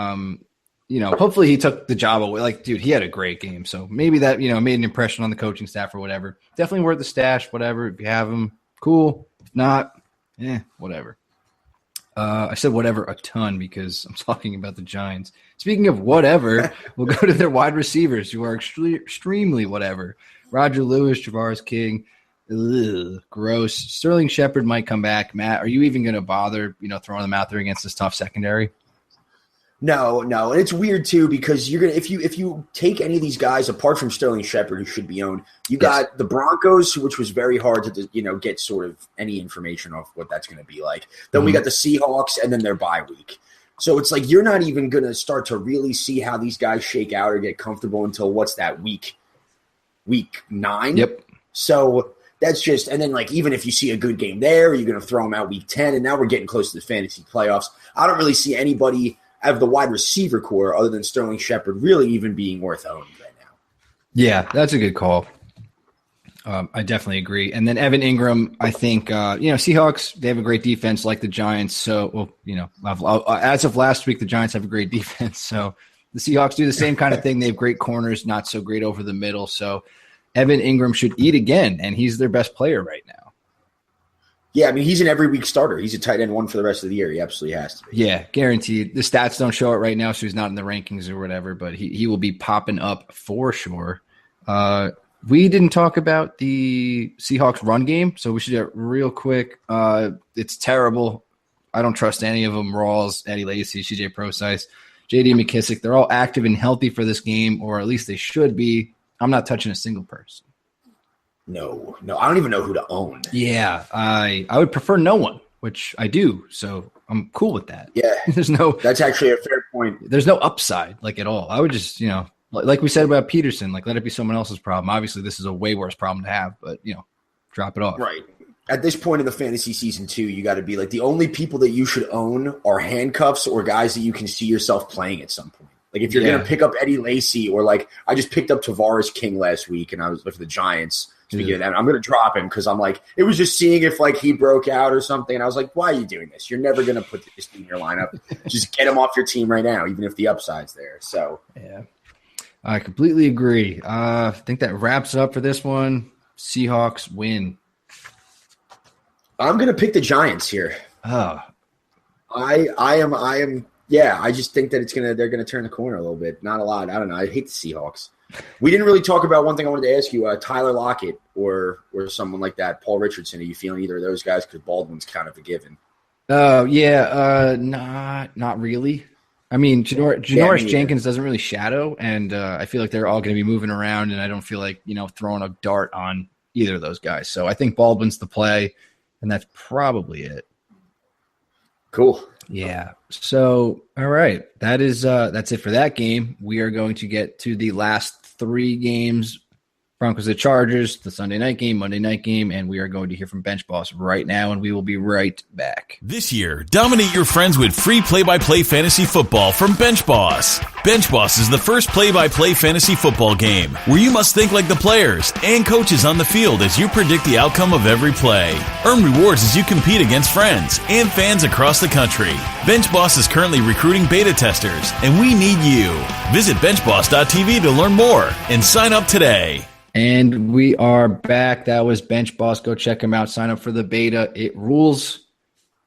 hopefully he took the job away. Dude, he had a great game, so maybe that made an impression on the coaching staff or whatever. Definitely worth the stash. Whatever. If you have him, cool. If not, whatever. I said whatever a ton because I'm talking about the Giants. Speaking of whatever, we'll go to their wide receivers who are extremely whatever. Roger Lewis, Javaris King, gross. Sterling Shepard might come back. Matt, are you even going to bother, throwing them out there against this tough secondary? No, and it's weird too because you're gonna if you take any of these guys apart from Sterling Shepard, who should be owned, you got the Broncos, which was very hard to get sort of any information off what that's going to be like. Then we got the Seahawks, and then their bye week. So it's you're not even going to start to really see how these guys shake out or get comfortable until what's that week 9? Yep. So that's just, and then even if you see a good game there, you're going to throw them out week 10, and now we're getting close to the fantasy playoffs. I don't really see anybody out of the wide receiver core other than Sterling Shepard really even being worth owning right now. Yeah, that's a good call. I definitely agree. And then Evan Engram, I think, Seahawks, they have a great defense like the Giants. So, as of last week, the Giants have a great defense. So the Seahawks do the same kind of thing. They have great corners, not so great over the middle. So Evan Engram should eat again, and he's their best player right now. Yeah, I mean, he's an every week starter. He's a tight end one for the rest of the year. He absolutely has to be. Yeah, guaranteed. The stats don't show it right now, so he's not in the rankings or whatever, but he will be popping up for sure. We didn't talk about the Seahawks run game, so we should get real quick. It's terrible. I don't trust any of them. Rawls, Eddie Lacy, CJ Prosise, J.D. McKissick. They're all active and healthy for this game, or at least they should be. I'm not touching a single person. No, I don't even know who to own. Yeah, I would prefer no one, which I do, so I'm cool with that. Yeah, that's actually a fair point. There's no upside, at all. I would just, like we said about Peterson, let it be someone else's problem. Obviously, this is a way worse problem to have, but, drop it off. Right. At this point in the fantasy season, too, you got to be the only people that you should own are handcuffs or guys that you can see yourself playing at some point. If you're going to pick up Eddie Lacy or I just picked up Tavares King last week and I was with the Giants. Speaking of that, I'm going to drop him because I'm it was just seeing if he broke out or something. And I was why are you doing this? You're never going to put this in your lineup. Just get him off your team right now, even if the upside's there. So, yeah, I completely agree. I think that wraps it up for this one. Seahawks win. I'm going to pick the Giants here. Oh, I am. Yeah, I just think that they're going to turn the corner a little bit. Not a lot. I don't know. I hate the Seahawks. We didn't really talk about one thing I wanted to ask you, Tyler Lockett or someone like that, Paul Richardson. Are you feeling either of those guys? Because Baldwin's kind of a given. Oh, yeah. Not really. I mean, Janoris Jenkins doesn't really shadow, and I feel like they're all going to be moving around, and I don't feel like, throwing a dart on either of those guys. So I think Baldwin's the play, and that's probably it. Cool. Yeah. So, all right. That's it for that game. We are going to get to the last 3 games. Broncos at Chargers, the Sunday night game, Monday night game, and we are going to hear from BenchBoss right now, and we will be right back. This year, dominate your friends with free play-by-play fantasy football from BenchBoss. BenchBoss is the first play-by-play fantasy football game where you must think like the players and coaches on the field as you predict the outcome of every play. Earn rewards as you compete against friends and fans across the country. BenchBoss is currently recruiting beta testers, and we need you. Visit benchboss.tv to learn more and sign up today. And we are back. That was BenchBoss. Go check them out. Sign up for the beta. It rules.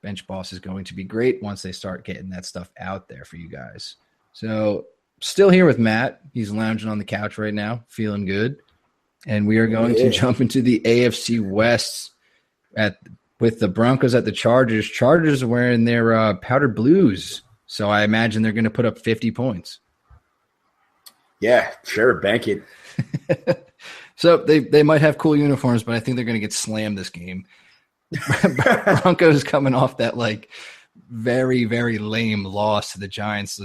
BenchBoss is going to be great once they start getting that stuff out there for you guys. So, still here with Matt. He's lounging on the couch right now, feeling good. And we are going to jump into the AFC West with the Broncos at the Chargers. Chargers are wearing their powder blues, so I imagine they're going to put up 50 points. Yeah, sure. Bank it. So they might have cool uniforms, but I think they're going to get slammed this game. Broncos coming off that very, very lame loss to the Giants.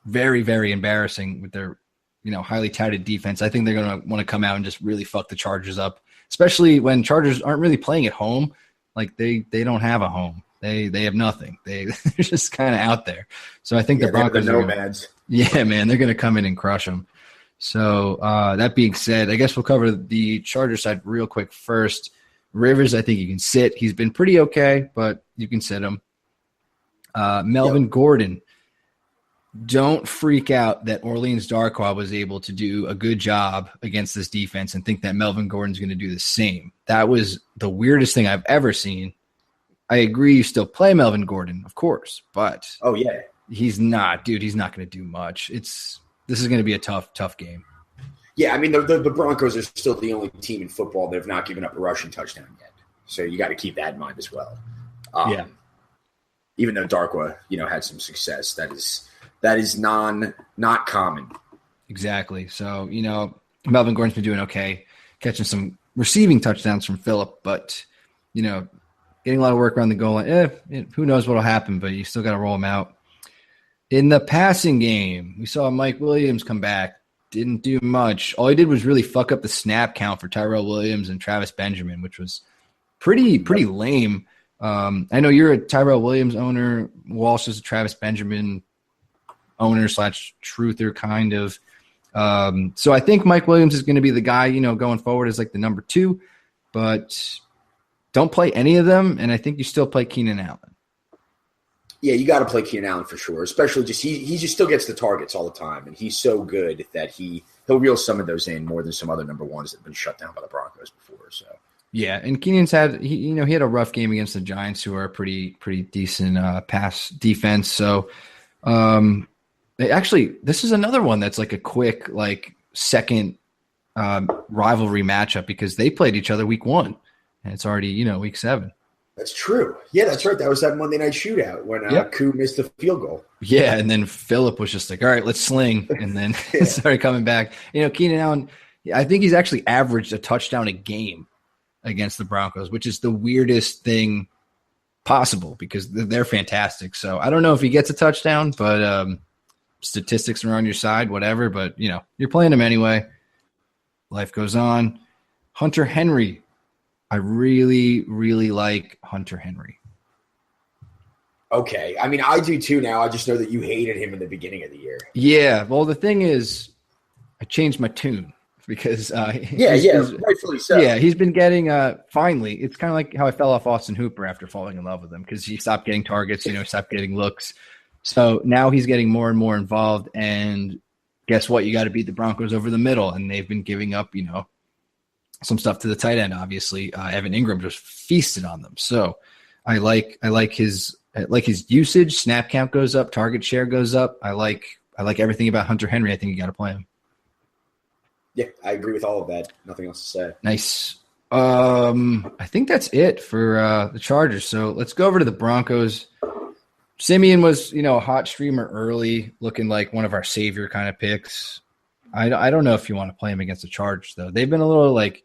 Very, very embarrassing with their highly touted defense. I think they're going to want to come out and just really fuck the Chargers up, especially when Chargers aren't really playing at home. Like they don't have a home. They have nothing. They're just kind of out there. So I think the Broncos are nomads. Yeah, man, they're going to come in and crush them. So that being said, I guess we'll cover the Chargers side real quick first. Rivers, I think you can sit. He's been pretty okay, but you can sit him. Melvin Gordon, don't freak out that Orleans Darkwa was able to do a good job against this defense and think that Melvin Gordon's going to do the same. That was the weirdest thing I've ever seen. I agree you still play Melvin Gordon, of course, but he's not. Dude, he's not going to do much. This is going to be a tough game. Yeah, I mean, the Broncos are still the only team in football that have not given up a rushing touchdown yet. So you got to keep that in mind as well. Even though Darkwa, had some success, that is not common. Exactly. So, Melvin Gordon's been doing okay, catching some receiving touchdowns from Phillip, but, getting a lot of work around the goal line. Who knows what will happen, but you still got to roll him out. In the passing game, we saw Mike Williams come back. Didn't do much. All he did was really fuck up the snap count for Tyrell Williams and Travis Benjamin, which was pretty lame. I know you're a Tyrell Williams owner. Walsh is a Travis Benjamin owner / truther kind of. So I think Mike Williams is going to be the guy, going forward as like the number 2, but don't play any of them. And I think you still play Keenan Allen. Yeah, you got to play Keenan Allen for sure, especially just he just still gets the targets all the time, and he's so good that he'll reel some of those in more than some other number 1s that have been shut down by the Broncos before. So yeah, and Keenan's he had a rough game against the Giants, who are a pretty decent pass defense. So actually, this is another one that's like a quick second rivalry matchup because they played each other week 1, and it's already week 7. That's true. Yeah, that's right. That was that Monday night shootout when Koo missed the field goal. Yeah, and then Phillip was just like, all right, let's sling, and then started coming back. Keenan Allen, I think he's actually averaged a touchdown a game against the Broncos, which is the weirdest thing possible because they're fantastic. So I don't know if he gets a touchdown, but statistics are on your side, whatever. But, you're playing him anyway. Life goes on. Hunter Henry. I really, really like Hunter Henry. Okay. I mean, I do too now. I just know that you hated him in the beginning of the year. Yeah. Well, the thing is, I changed my tune because rightfully so. Yeah, he's been getting finally. It's kind of like how I fell off Austin Hooper after falling in love with him because he stopped getting targets, stopped getting looks. So now he's getting more and more involved. And guess what? You got to beat the Broncos over the middle, and they've been giving up, some stuff to the tight end. Obviously, Evan Engram just feasted on them. So I like his usage. Snap count goes up. Target share goes up. I like everything about Hunter Henry. I think you got to play him. Yeah, I agree with all of that. Nothing else to say. Nice. I think that's it for the Chargers. So let's go over to the Broncos. Simeon was, a hot streamer early, looking like one of our savior kind of picks. I don't know if you want to play him against the Chargers, though. They've been a little like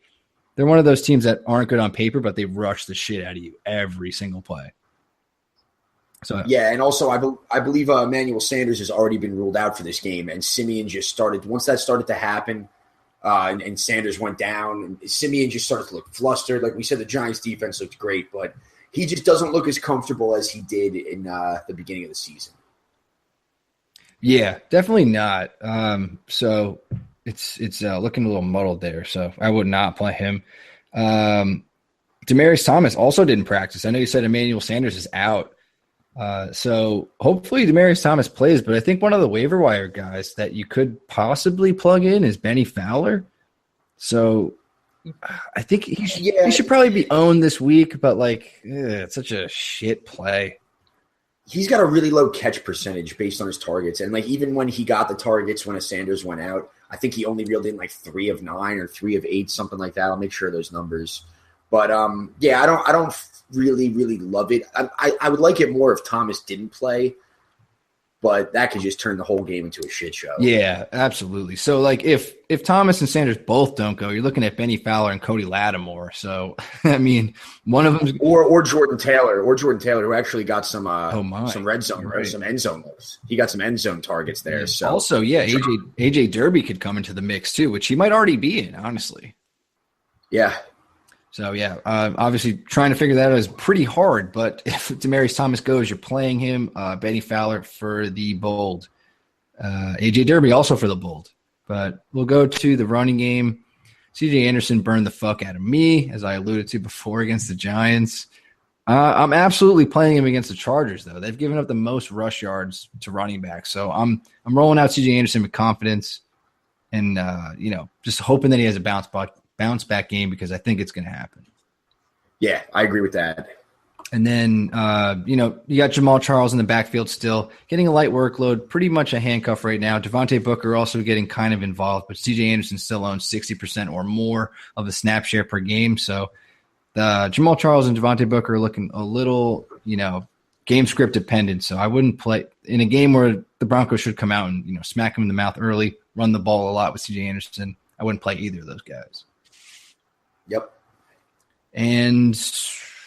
they're one of those teams that aren't good on paper, but they rush the shit out of you every single play. So yeah, and also I believe Emmanuel Sanders has already been ruled out for this game, and Simeon just started – once that started to happen and Sanders went down, and Simeon just started to look flustered. Like we said, the Giants' defense looked great, but he just doesn't look as comfortable as he did in the beginning of the season. Yeah, definitely not. So it's looking a little muddled there, so I would not play him. Demaryius Thomas also didn't practice. I know you said Emmanuel Sanders is out. So hopefully Demaryius Thomas plays, but I think one of the waiver wire guys that you could possibly plug in is Benny Fowler. So I think he should probably be owned this week, but it's such a shit play. He's got a really low catch percentage based on his targets. And even when he got the targets when Sanders went out, I think he only reeled in 3 of 9 or 3 of 8, something like that. I'll make sure of those numbers. But I don't really, really love it. I would like it more if Thomas didn't play, but that could just turn the whole game into a shit show. Yeah, absolutely. So if Thomas and Sanders both don't go, you're looking at Benny Fowler and Cody Lattimore. So I mean, one of them or Jordan Taylor, who actually got some red zone, right. Some end zone moves. He got some end zone targets there. So also, AJ Derby could come into the mix too, which he might already be in, honestly. Yeah. So, obviously trying to figure that out is pretty hard, but if Demaryius Thomas goes, you're playing him, Benny Fowler for the bold. A.J. Derby also for the bold. But we'll go to the running game. C.J. Anderson burned the fuck out of me, as I alluded to before, against the Giants. I'm absolutely playing him against the Chargers, though. They've given up the most rush yards to running backs. So I'm rolling out C.J. Anderson with confidence and, just hoping that he has a bounce back game because I think it's going to happen. Yeah, I agree with that. And then, you got Jamal Charles in the backfield still getting a light workload, pretty much a handcuff right now. Devontae Booker also getting kind of involved, but CJ Anderson still owns 60% or more of the snap share per game. So Jamal Charles and Devontae Booker are looking a little, game script dependent. So I wouldn't play in a game where the Broncos should come out and, smack him in the mouth early, run the ball a lot with CJ Anderson. I wouldn't play either of those guys. Yep. And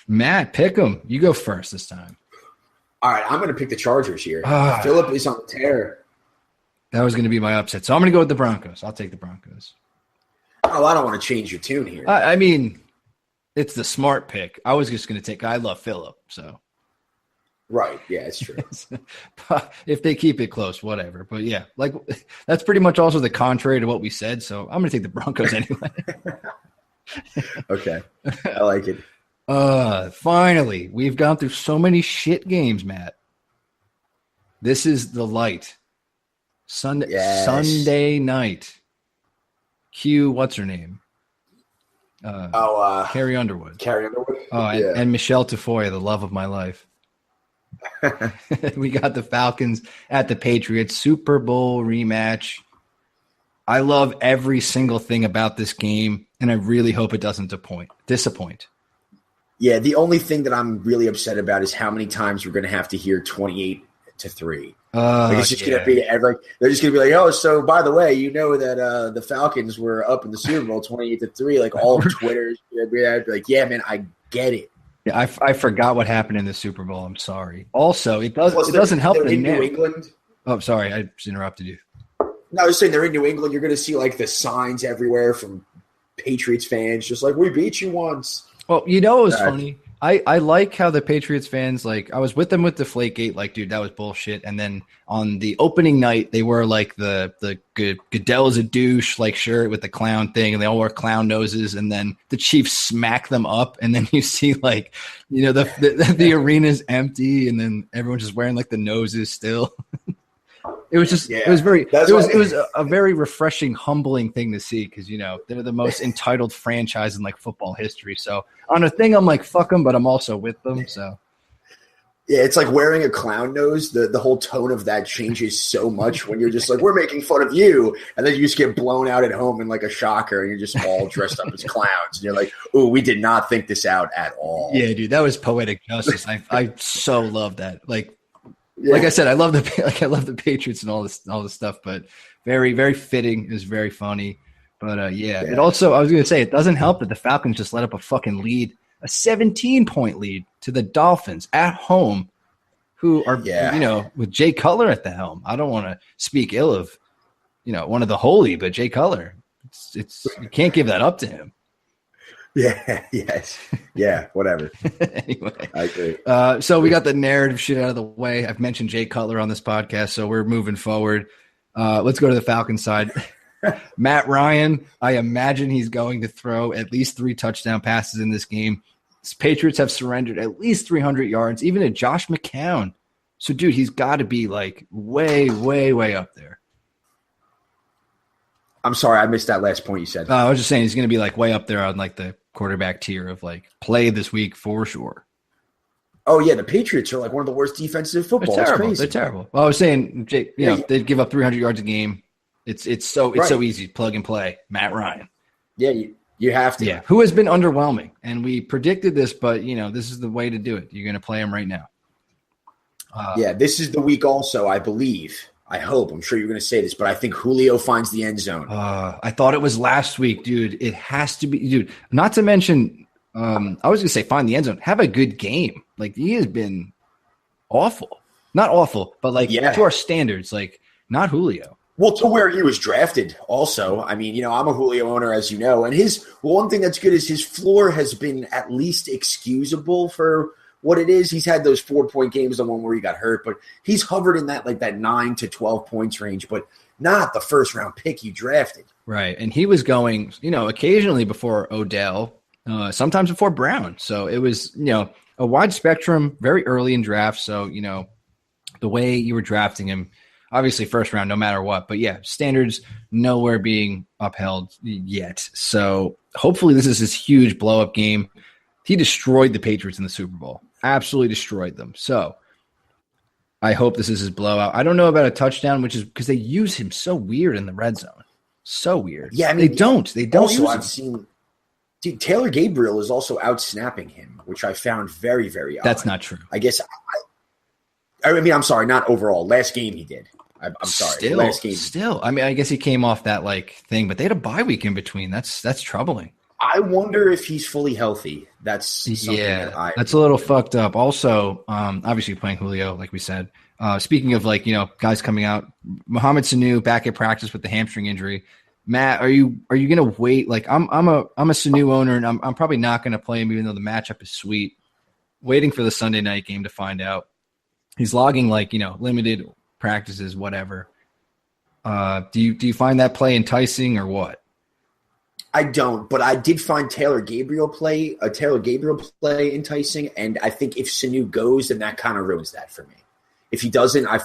Matt, pick them. You go first this time. All right, I'm going to pick the Chargers here. Phillip is on the tear. That was going to be my upset. So I'm going to go with the Broncos. I'll take the Broncos. Oh, I don't want to change your tune here. I mean, it's the smart pick. I was just going to take – I love Phillip, so. Right, yeah, it's true. If they keep it close, whatever. But, yeah, that's pretty much also the contrary to what we said, so I'm going to take the Broncos anyway. Okay. I like it. Finally, we've gone through so many shit games, Matt. This is the light. Sunday night. Q, what's her name? Carrie Underwood. And Michelle Tafoya, the love of my life. We got the Falcons at the Patriots Super Bowl rematch. I love every single thing about this game, and I really hope it doesn't disappoint. Yeah, the only thing that I'm really upset about is how many times we're going to have to hear 28-3. It's just going to be they're just going to be like, oh, so by the way, that the Falcons were up in the Super Bowl 28-3. All of Twitter's I'd be like, yeah, man, I get it. Yeah, I forgot what happened in the Super Bowl. I'm sorry. Also, it doesn't help in New England. Oh, sorry, I just interrupted you. No, I was saying they're in New England. You're going to see the signs everywhere from Patriots fans, just we beat you once. Well, it was funny. I like how the Patriots fans, I was with them with Deflategate, dude, that was bullshit. And then on the opening night, they wore the Goodell's a douche shirt with the clown thing, and they all wore clown noses. And then the Chiefs smack them up, and then you see the arena's empty, and then everyone's just wearing the noses still. It was just it was a very refreshing, humbling thing to see because they're the most entitled franchise in football history. So on a thing, I'm fuck them, but I'm also with them. So Yeah, it's like wearing a clown nose. The whole tone of that changes so much when you're just like, we're making fun of you. And then you just get blown out at home in like a shocker and you're just all dressed up as clowns. And you're like, ooh, we did not think this out at all. Yeah, dude, that was poetic justice. I so love that. Like I said, I love the Patriots and all this stuff, but very, very fitting. It was very funny. But it also, I was going to say, it doesn't help that the Falcons just let up a fucking lead, a 17-point lead to the Dolphins at home, who are, with Jay Cutler at the helm. I don't want to speak ill of, one of the holy, but Jay Cutler, it's you can't give that up to him. Yeah. Yes. Yeah. Whatever. Anyway, I agree. So we got the narrative shit out of the way. I've mentioned Jay Cutler on this podcast, so we're moving forward. Let's go to the Falcons side. Matt Ryan, I imagine he's going to throw at least 3 touchdown passes in this game. His Patriots have surrendered at least 300 yards, even to Josh McCown. So, dude, he's got to be like way, way, way up there. I'm sorry, I missed that last point you said. I was just saying he's going to be like way up there on like the quarterback tier of like play this week for sure. Oh, yeah, the Patriots are like one of the worst defenses in football. They're terrible. It's crazy. They're terrible. Well, I was saying, they'd give up 300 yards a game. It's so easy, plug and play. Matt Ryan. Yeah, you have to. Yeah, who has been underwhelming. And we predicted this, but, this is the way to do it. You're going to play him right now. This is the week also, I believe. I hope. I'm sure you're going to say this, but I think Julio finds the end zone. I thought it was last week, dude. It has to be. Dude, not to mention, I was going to say find the end zone. Have a good game. Like, he has been awful. Not awful, but, like, to our standards, like, not Julio. Well, to where he was drafted also. I mean, I'm a Julio owner, as you know, and one thing that's good is his floor has been at least excusable for what it is. He's had those 4-point games, the one where he got hurt, but he's hovered in that 9 to 12 points range, but not the first round pick you drafted. Right. And he was going, occasionally before Odell, sometimes before Brown. So it was, a wide spectrum very early in drafts. So, the way you were drafting him, obviously first round, no matter what. But yeah, standards nowhere being upheld yet. So hopefully this is his huge blow-up game. He destroyed the Patriots in the Super Bowl. Absolutely destroyed them. So I hope this is his blowout. I don't know about a touchdown, which is because they use him so weird in the red zone. So weird. Yeah, I mean, they don't also, use I've him. seen Taylor Gabriel is also out-snapping him, which I found very, very odd. That's not true. I guess I'm sorry, not overall. Last game he did. I'm sorry. Last game. Still. I mean, I guess he came off that thing, but they had a bye week in between. That's troubling. I wonder if he's fully healthy. That's something that's a little fucked up. Also, obviously playing Julio, like we said. Speaking of guys coming out, Mohamed Sanu back at practice with the hamstring injury. Matt, are you gonna wait? Like I'm a Sanu owner, and I'm probably not gonna play him, even though the matchup is sweet. Waiting for the Sunday night game to find out. He's logging limited practices, whatever. Do you find that play enticing or what? I don't, but I did find Taylor Gabriel play enticing, and I think if Sanu goes, then that kind of ruins that for me. If he doesn't, I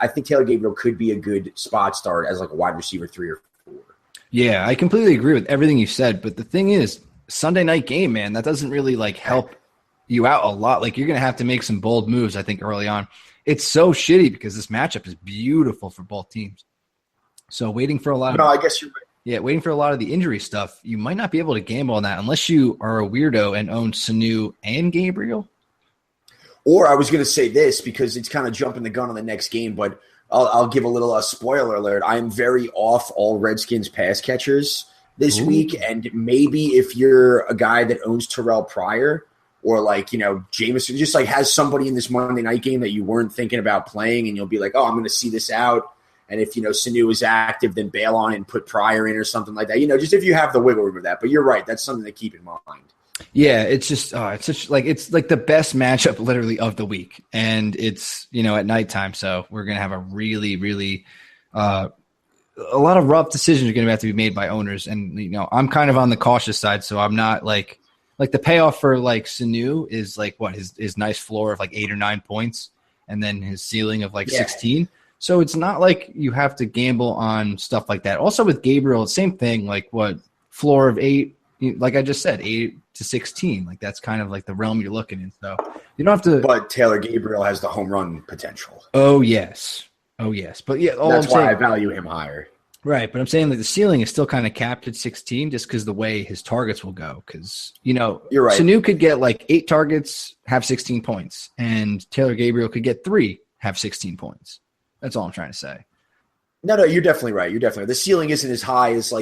think Taylor Gabriel could be a good spot start as like a wide receiver 3 or 4. Yeah, I completely agree with everything you said, but the thing is, Sunday night game, man, that doesn't really help you out a lot. Like, you're going to have to make some bold moves, I think, early on. It's so shitty because this matchup is beautiful for both teams. So waiting for a lot of I guess you're right. Yeah, waiting for a lot of the injury stuff, you might not be able to gamble on that unless you are a weirdo and own Sanu and Gabriel. Or I was going to say this because it's kind of jumping the gun on the next game, but I'll give a little spoiler alert. I am very off all Redskins pass catchers this week, and maybe if you're a guy that owns Terrell Pryor or Jameson, just has somebody in this Monday night game that you weren't thinking about playing, and you'll be like, oh, I'm going to see this out. And if, Sanu is active, then bail on it and put Pryor in or something like that. Just if you have the wiggle room of that. But you're right. That's something to keep in mind. Yeah, it's just it's like the best matchup literally of the week. And it's, at nighttime. So we're going to have a really, really a lot of rough decisions are going to have to be made by owners. And, I'm kind of on the cautious side. So I'm not like the payoff for Sanu is his nice floor of 8 or 9 points. And then his ceiling of 16. So it's not like you have to gamble on stuff like that. Also with Gabriel, same thing, floor of 8, like I just said, 8 to 16. Like that's kind of like the realm you're looking in. So you don't have to. But Taylor Gabriel has the home run potential. Oh yes. But yeah, that's why I value him higher. Right, but I'm saying that the ceiling is still kind of capped at 16 just because the way his targets will go. Because, you're right. Sanu could get like 8 targets, have 16 points, and Taylor Gabriel could get 3, have 16 points. That's all I'm trying to say. No, you're definitely right. The ceiling isn't as high as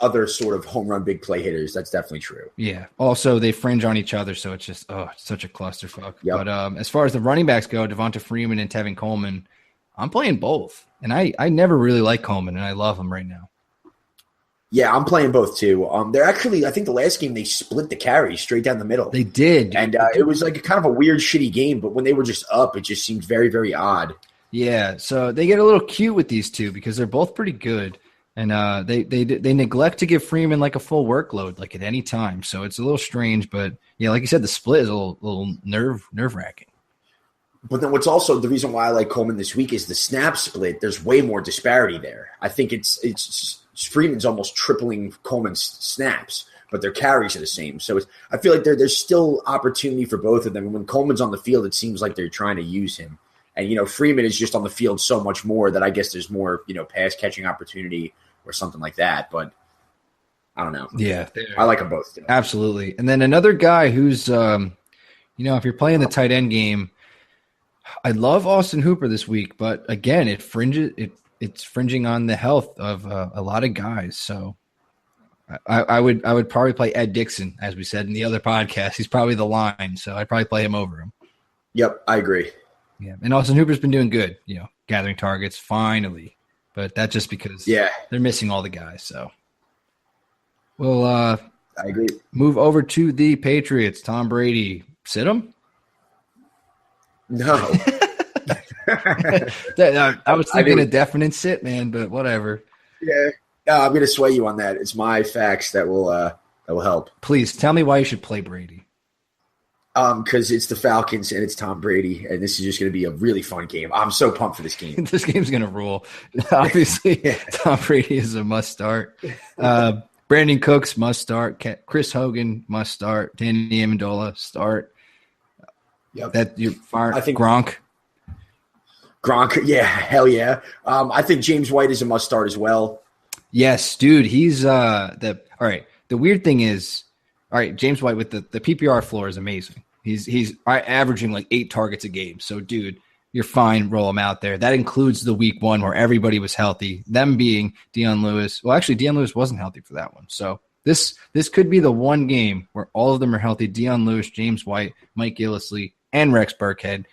other sort of home run big play hitters. That's definitely true. Yeah. Also, they fringe on each other, so it's just it's such a clusterfuck. Yep. But as far as the running backs go, Devonta Freeman and Tevin Coleman, I'm playing both. And I never really liked Coleman, and I love him right now. Yeah, I'm playing both too. They're actually, I think the last game they split the carries straight down the middle. They did. And it was like a kind of a weird, shitty game, but when they were just up, it just seemed very, very odd. Yeah, so they get a little cute with these two because they're both pretty good. And they neglect to give Freeman like a full workload, like at any time. So it's a little strange, but yeah, like you said, the split is a little nerve-wracking. But then what's also the reason why I like Coleman this week is the snap split. There's way more disparity there. I think it's Freeman's almost tripling Coleman's snaps, but their carries are the same. So I feel like there's still opportunity for both of them. And when Coleman's on the field, it seems like they're trying to use him. And, Freeman is just on the field so much more that I guess there's more, pass catching opportunity or something like that. But I don't know. Yeah. I like them both. Absolutely. And then another guy who's, if you're playing the tight end game, I love Austin Hooper this week, but again, it's fringing on the health of a lot of guys. So I would probably play Ed Dixon, as we said in the other podcast. He's probably the line, so I'd probably play him over him. Yep, I agree. Yeah, and Austin Hooper's been doing good, gathering targets finally, but that's just because they're missing all the guys. So we'll I agree. Move over to the Patriots. Tom Brady, sit him. No. I was thinking a definite sit, man, but whatever. Yeah. I'm going to sway you on that. It's my facts that will help. Please tell me why you should play Brady. Because it's the Falcons and it's Tom Brady, and this is just going to be a really fun game. I'm so pumped for this game. This game's going to rule. Obviously, Tom Brady is a must start. Brandon Cooks must start. Chris Hogan must start. Danny Amendola start. Yep. That you're fired. I think Gronk, yeah, hell yeah. I think James White is a must start as well. Yes, dude. He's all right. The weird thing is, all right, James White with the PPR floor is amazing. He's averaging like 8 targets a game. So, dude, you're fine. Roll him out there. That includes the week 1 where everybody was healthy. Them being Deion Lewis. Well, actually, Deion Lewis wasn't healthy for that one. So this could be the one game where all of them are healthy. Deion Lewis, James White, Mike Gillislee, and Rex Burkhead.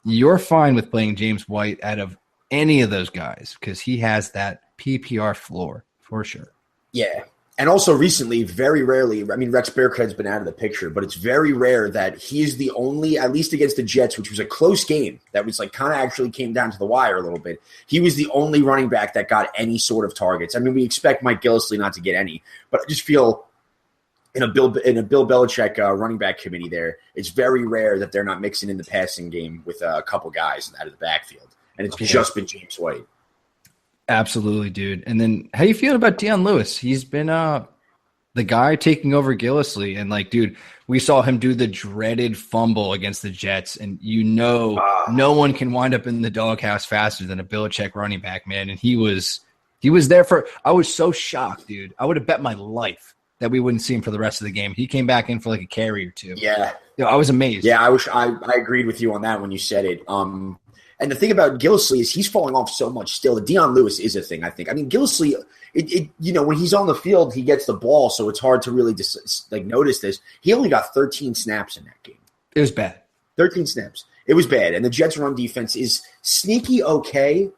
You're fine with playing James White out of any of those guys because he has that PPR floor for sure. Yeah. And also recently, very rarely, Rex Burkhead's been out of the picture, but it's very rare that he's the only, at least against the Jets, which was a close game, that was like kind of actually came down to the wire a little bit. He was the only running back that got any sort of targets. We expect Mike Gillislee not to get any, but I just feel in a Bill Belichick running back committee there, it's very rare that they're not mixing in the passing game with a couple guys out of the backfield. And it's just been James White. Absolutely, dude. And then how you feeling about Deion Lewis? He's been the guy taking over Gillislee. And, dude, we saw him do the dreaded fumble against the Jets. And no one can wind up in the doghouse faster than a Belichick running back, man. And he was there I was so shocked, dude. I would have bet my life that we wouldn't see him for the rest of the game. He came back in for a carry or two. Yeah. I was amazed. Yeah, I agreed with you on that when you said it. And the thing about Gillislee is he's falling off so much still. The Deion Lewis is a thing, I think. Gillislee, when he's on the field, he gets the ball, so it's hard to really notice this. He only got 13 snaps in that game. It was bad. 13 snaps. It was bad. And the Jets' run defense is sneaky okay,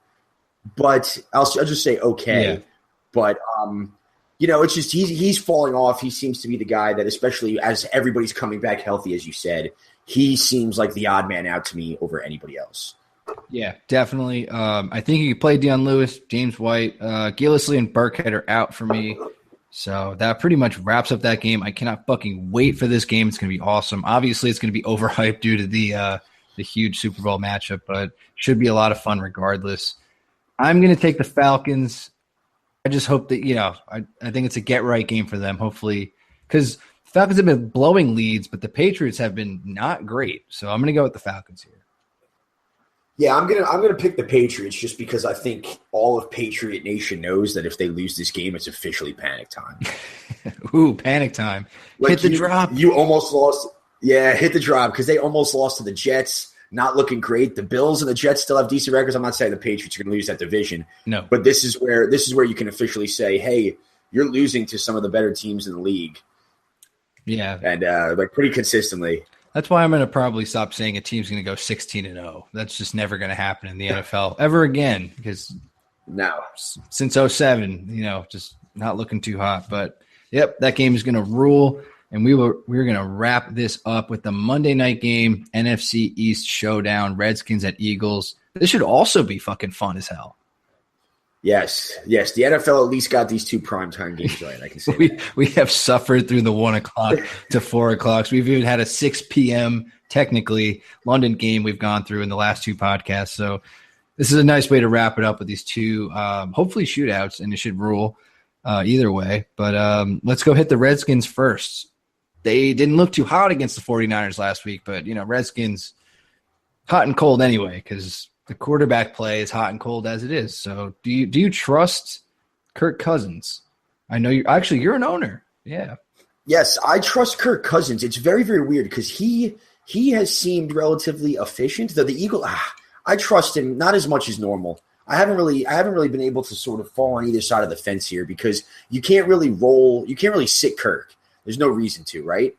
but I'll just say okay. Yeah. But, it's just he's falling off. He seems to be the guy that, especially as everybody's coming back healthy, as you said, he seems like the odd man out to me over anybody else. Yeah, definitely. I think you could play Deion Lewis, James White, Gillislee, and Burkhead are out for me. So that pretty much wraps up that game. I cannot fucking wait for this game. It's going to be awesome. Obviously, it's going to be overhyped due to the huge Super Bowl matchup, but should be a lot of fun regardless. I'm going to take the Falcons. I just hope that, I think it's a get-right game for them. Hopefully because Falcons have been blowing leads, but the Patriots have been not great. So I'm going to go with the Falcons here. Yeah, I'm gonna pick the Patriots just because I think all of Patriot Nation knows that if they lose this game, it's officially panic time. Ooh, panic time. Like hit the drop. You almost lost. Yeah, hit the drop because they almost lost to the Jets. Not looking great. The Bills and the Jets still have decent records. I'm not saying the Patriots are going to lose that division. No. But this is where you can officially say, hey, you're losing to some of the better teams in the league. Yeah. And like pretty consistently. That's why I'm going to probably stop saying a team's going to go 16-0. That's just never going to happen in the NFL ever again because no, since 2007, just not looking too hot. But, yep, that game is going to rule. And we're going to wrap this up with the Monday night game, NFC East showdown, Redskins at Eagles. This should also be fucking fun as hell. Yes. The NFL at least got these two primetime games right. I can say we have suffered through the 1 o'clock to 4 o'clock. So we've even had a 6 p.m. technically London game we've gone through in the last two podcasts. So this is a nice way to wrap it up with these two, hopefully shootouts, and it should rule either way. But let's go hit the Redskins first. They didn't look too hot against the 49ers last week, but, Redskins hot and cold anyway because the quarterback play is hot and cold as it is. So do you trust Kirk Cousins? I know you're an owner. Yeah. Yes, I trust Kirk Cousins. It's very, very weird because he has seemed relatively efficient. Though the Eagle, I trust him not as much as normal. I haven't really been able to sort of fall on either side of the fence here because you can't really sit Kirk. There's no reason to, right?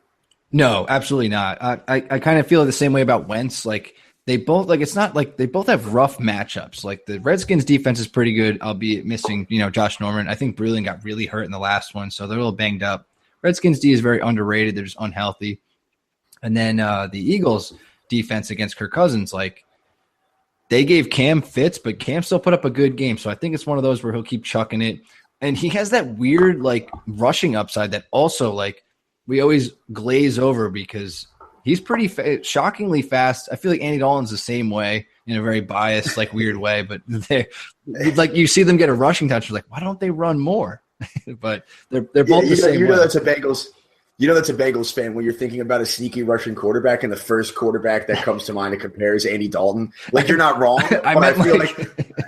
No, absolutely not. I kind of feel the same way about Wentz. Like they both it's not like they both have rough matchups. Like the Redskins defense is pretty good, albeit missing, Josh Norman. I think Breland got really hurt in the last one, so they're a little banged up. Redskins D is very underrated. They're just unhealthy. And then the Eagles defense against Kirk Cousins, like they gave Cam fits, but Cam still put up a good game. So I think it's one of those where he'll keep chucking it. And he has that weird rushing upside that also we always glaze over because he's pretty shockingly fast. I feel like Andy Dalton's the same way in a very biased, weird way. But they you see them get a rushing touch. You're like, why don't they run more? But they're both the same. That's a Bengals. That's a Bengals fan when you're thinking about a sneaky Russian quarterback, and the first quarterback that comes to mind to compare is Andy Dalton. You're not wrong. I feel like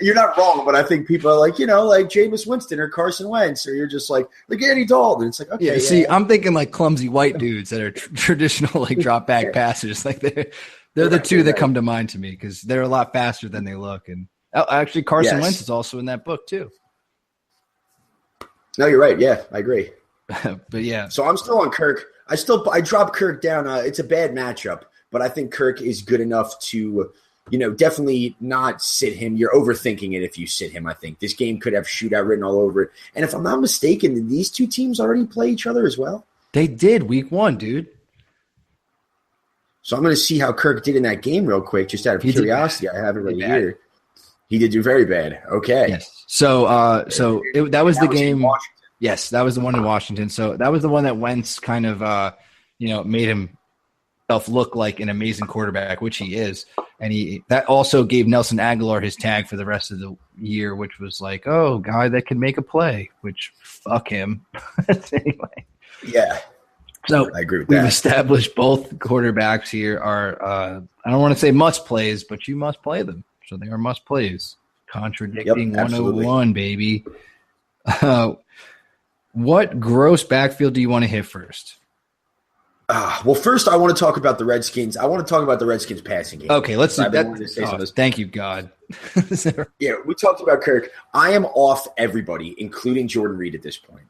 you're not wrong, but I think people are like Jameis Winston or Carson Wentz, or you're just like Andy Dalton. It's okay. Yeah, see, I'm thinking clumsy white dudes that are traditional drop back passers. They're the two that come to mind to me because they're a lot faster than they look. And actually, Carson Wentz is also in that book too. No, you're right. Yeah, I agree. But yeah, so I'm still on Kirk. I dropped Kirk down. It's a bad matchup, but I think Kirk is good enough to, definitely not sit him. You're overthinking it if you sit him. I think this game could have shootout written all over it. And if I'm not mistaken, did these two teams already play each other as well? They did week 1, dude. So I'm going to see how Kirk did in that game real quick, just out of curiosity. I haven't really heard. He did do very bad. Okay. Yes. So that was the game. Yes, that was the one in Washington. So that was the one that Wentz kind of, made himself look like an amazing quarterback, which he is. And that also gave Nelson Aguilar his tag for the rest of the year, which was guy that can make a play, which fuck him. Anyway. Yeah. So I agree with we've that. established both quarterbacks here are, I don't want to say must plays, but you must play them. So they are must plays. Contradicting 101, baby. What gross backfield do you want to hit first? Well, first I want to talk about the Redskins. I want to talk about the Redskins passing game. Okay, let's do that. Thank you, God. Yeah, we talked about Kirk. I am off everybody, including Jordan Reed at this point.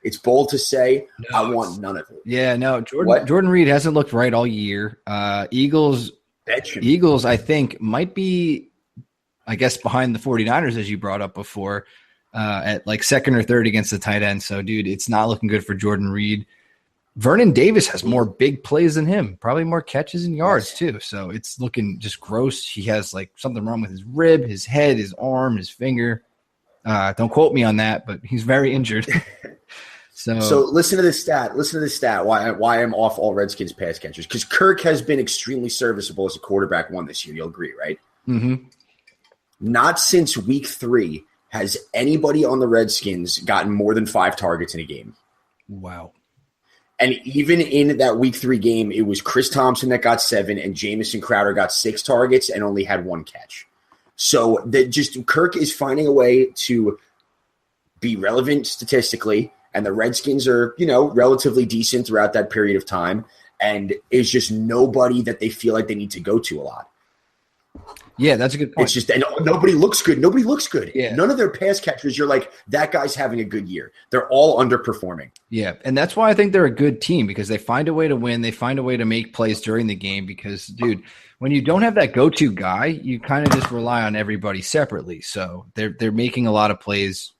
It's bold to say I want none of it. Yeah, no, Jordan Reed hasn't looked right all year. Eagles, I think, might be, I guess, behind the 49ers, as you brought up before. At second or third against the tight end. So, dude, it's not looking good for Jordan Reed. Vernon Davis has more big plays than him, probably more catches and yards too. So it's looking just gross. He has something wrong with his rib, his head, his arm, his finger. Don't quote me on that, but he's very injured. So listen to this stat. Why I'm off all Redskins pass catchers, because Kirk has been extremely serviceable as a quarterback one this year. You'll agree, right? Mm-hmm. Not since week 3 has anybody on the Redskins gotten more than 5 targets in a game. Wow. And even in that week 3 game, it was Chris Thompson that got 7 and Jamison Crowder got 6 targets and only had 1 catch. So Kirk is finding a way to be relevant statistically, and the Redskins are, relatively decent throughout that period of time, and is just nobody that they feel like they need to go to a lot. Yeah, that's a good point. It's just, and nobody looks good. Nobody looks good. Yeah. None of their pass catchers, you're like, that guy's having a good year. They're all underperforming. Yeah, and that's why I think they're a good team, because they find a way to win. They find a way to make plays during the game because, dude, when you don't have that go-to guy, you kind of just rely on everybody separately. So they're making a lot of plays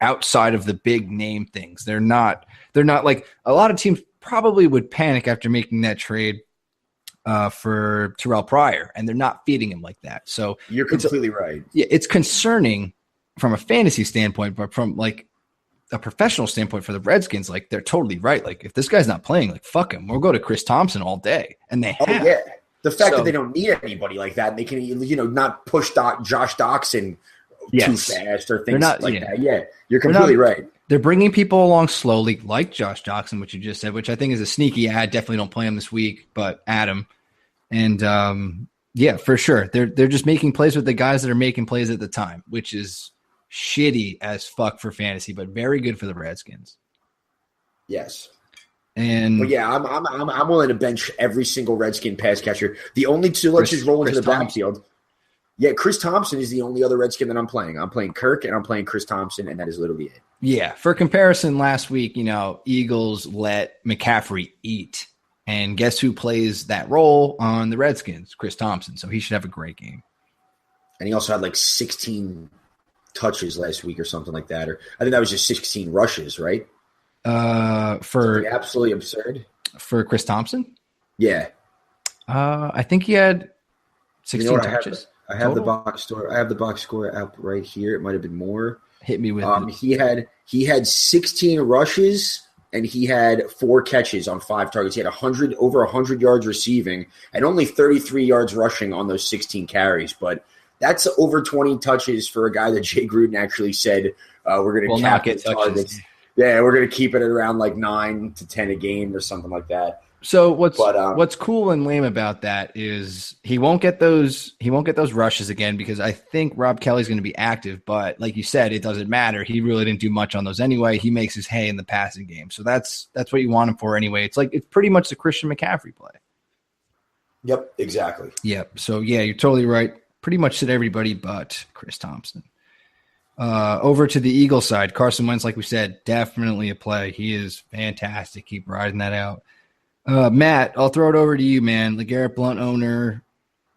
outside of the big name things. They're not like a lot of teams probably would panic after making that trade for Terrell Pryor, and they're not feeding him like that. So you're completely right. Yeah, it's concerning from a fantasy standpoint, but from like a professional standpoint for the Redskins, like they're totally right. Like if this guy's not playing, like fuck him. We'll go to Chris Thompson all day, and they have. Yeah. The fact that they don't need anybody like that, they can not push Josh Doxson too fast or things that. Yeah, you're completely right. They're bringing people along slowly, like Josh Doxson, which you just said, which I think is a sneaky ad. Definitely don't play him this week, but add him. And for sure, they're just making plays with the guys that are making plays at the time, which is shitty as fuck for fantasy, but very good for the Redskins. Yes. And I'm willing to bench every single Redskin pass catcher. The only two, let's just roll into the backfield. Yeah, Chris Thompson is the only other Redskin that I'm playing. I'm playing Kirk and I'm playing Chris Thompson, and that is literally it. Yeah, for comparison, last week, Eagles let McCaffrey eat. And guess who plays that role on the Redskins? Chris Thompson. So he should have a great game. And he also had like 16 touches last week or something like that. Or I think that was just 16 rushes, right? For absolutely absurd. For Chris Thompson? Yeah. I think he had 16 touches. I have the box score. I have the box score up right here. It might have been more. Hit me with it. He had 16 rushes. And he had 4 catches on 5 targets. He had over 100 yards receiving and only 33 yards rushing on those 16 carries. But that's over 20 touches for a guy that Jay Gruden actually said we're going to cap his targets. Yeah, we're going to keep it at around like 9 to 10 a game or something like that. So what's cool and lame about that is he won't get those rushes again because I think Rob Kelly's going to be active, but like you said, it doesn't matter. He really didn't do much on those anyway. He makes his hay in the passing game. So that's what you want him for anyway. It's pretty much the Christian McCaffrey play. Yep, exactly. Yep. So yeah, you're totally right. Pretty much said everybody but Chris Thompson. Over to the Eagle side, Carson Wentz, like we said, definitely a play. He is fantastic. Keep riding that out. Matt, I'll throw it over to you, man. LeGarrette Blount owner,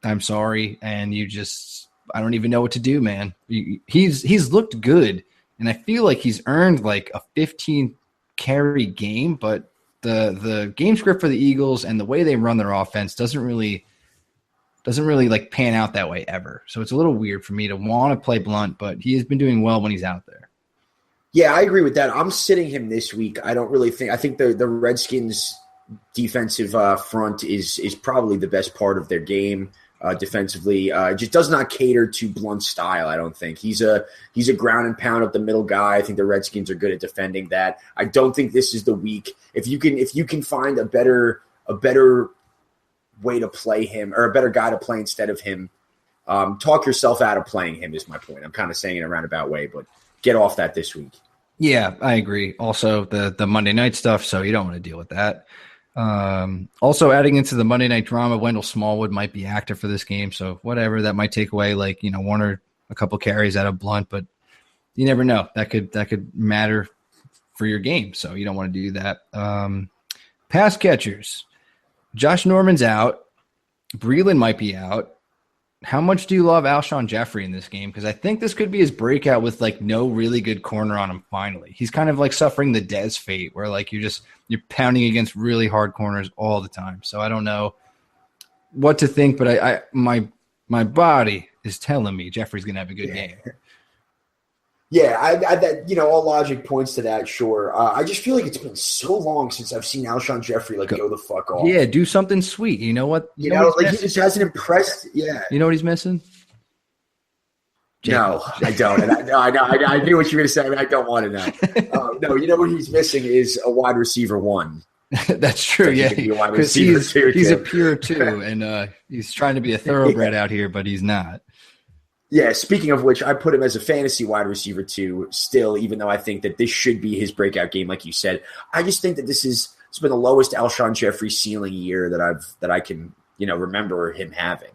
I'm sorry, and I don't even know what to do, man. He's looked good, and I feel like he's earned like a 15 carry game, but the game script for the Eagles and the way they run their offense doesn't really like pan out that way ever. So it's a little weird for me to want to play Blount, but he has been doing well when he's out there. Yeah, I agree with that. I'm sitting him this week. I think the Redskins defensive front is probably the best part of their game defensively. Just does not cater to Blunt's style. I don't think he's a ground and pound up the middle guy. I think the Redskins are good at defending that. I don't think this is the week. If you can find a better way to play him or a better guy to play instead of him, talk yourself out of playing him is my point. I'm kind of saying it in a roundabout way, but get off that this week. Yeah, I agree. Also the Monday night stuff, so you don't want to deal with that. Also adding into the Monday night drama, Wendell Smallwood might be active for this game. So whatever, that might take away one or a couple carries out of Blount, but you never know. That could matter for your game. So you don't want to do that. Pass catchers. Josh Norman's out. Breeland might be out. How much do you love Alshon Jeffrey in this game? Because I think this could be his breakout with no really good corner on him finally. He's kind of suffering the Dez fate where you're pounding against really hard corners all the time. So I don't know what to think, but my body is telling me Jeffrey's going to have a good game. Yeah, all logic points to that, sure. I just feel like it's been so long since I've seen Alshon Jeffrey go the fuck off. Yeah, do something sweet. You know what? He just hasn't impressed. Yeah. You know what he's missing? No, I don't. And I knew what you were going to say. I don't want to know. No, you know what he's missing is a wide receiver one. That's true, yeah. Because he's a pure 2, and he's trying to be a thoroughbred out here, but he's not. Yeah, speaking of which, I put him as a fantasy wide receiver 2 still, even though I think that this should be his breakout game, like you said. I just think that it's been the lowest Alshon Jeffrey ceiling year that I can remember him having.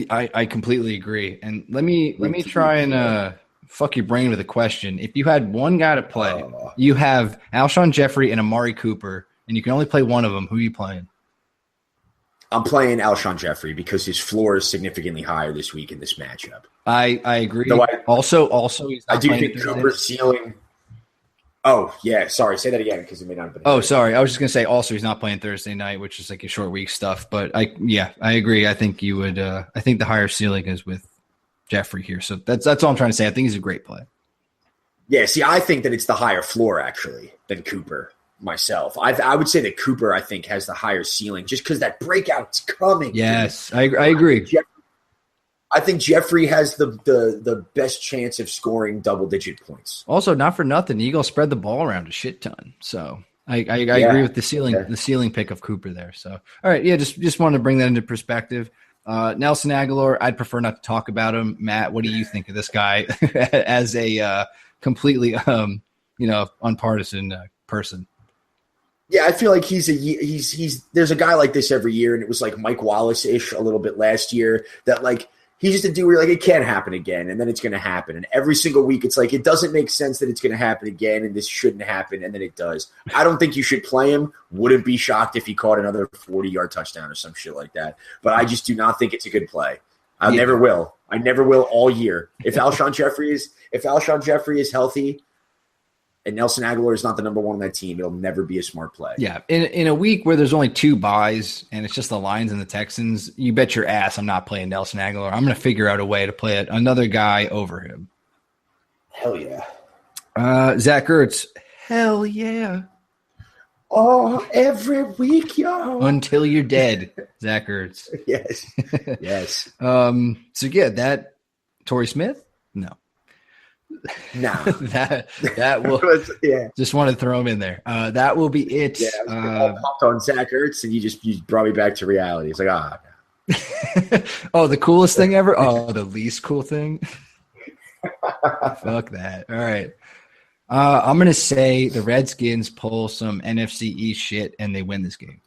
I completely agree. And let me try and fuck your brain with a question. If you had one guy to play, you have Alshon Jeffrey and Amari Cooper, and you can only play one of them. Who are you playing? I'm playing Alshon Jeffrey because his floor is significantly higher this week in this matchup. I agree. Also, he's not I do think Cooper's ceiling. Oh, yeah. Sorry. Say that again because it may not have been. Oh, sorry. I was just going to say also he's not playing Thursday night, which is like a short week stuff. But I agree. I think you would I think the higher ceiling is with Jeffrey here. So that's all I'm trying to say. I think he's a great play. Yeah. See, I think that it's the higher floor actually than Cooper. Myself, I would say that Cooper, I think, has the higher ceiling just because that breakout's coming. Yes, I agree. I think Jeffrey has the best chance of scoring double-digit points. Also, not for nothing, the Eagles spread the ball around a shit ton. So I agree with the ceiling pick of Cooper there. So all right, yeah, just wanted to bring that into perspective. Nelson Aguilar, I'd prefer not to talk about him. Matt, what do you think of this guy as a completely unpartisan person? Yeah, I feel like he's there's a guy like this every year, and it was like Mike Wallace-ish a little bit last year that like he's just a dude where like it can't happen again, and then it's going to happen. And every single week it's like it doesn't make sense that it's going to happen again, and this shouldn't happen, and then it does. I don't think you should play him. Wouldn't be shocked if he caught another 40-yard touchdown or some shit like that. But I just do not think it's a good play. I never will. I never will all year. If Alshon Jeffrey is healthy, and Nelson Aguilar is not the number one on that team, it'll never be a smart play. Yeah. In a week where there's only 2 buys and it's just the Lions and the Texans, you bet your ass I'm not playing Nelson Aguilar. I'm going to figure out a way to play another guy over him. Hell yeah. Zach Ertz. Hell yeah. Oh, every week, yo. Until you're dead, Zach Ertz. Yes. Yes. So, yeah, that Torrey Smith? No. No, that will. Yeah, just want to throw him in there. That will be it. Yeah, I popped on Zach Ertz, and you brought me back to reality. It's like no. Oh, the coolest thing ever. Oh, the least cool thing. Fuck that. All right, I'm gonna say the Redskins pull some NFC East shit and they win this game.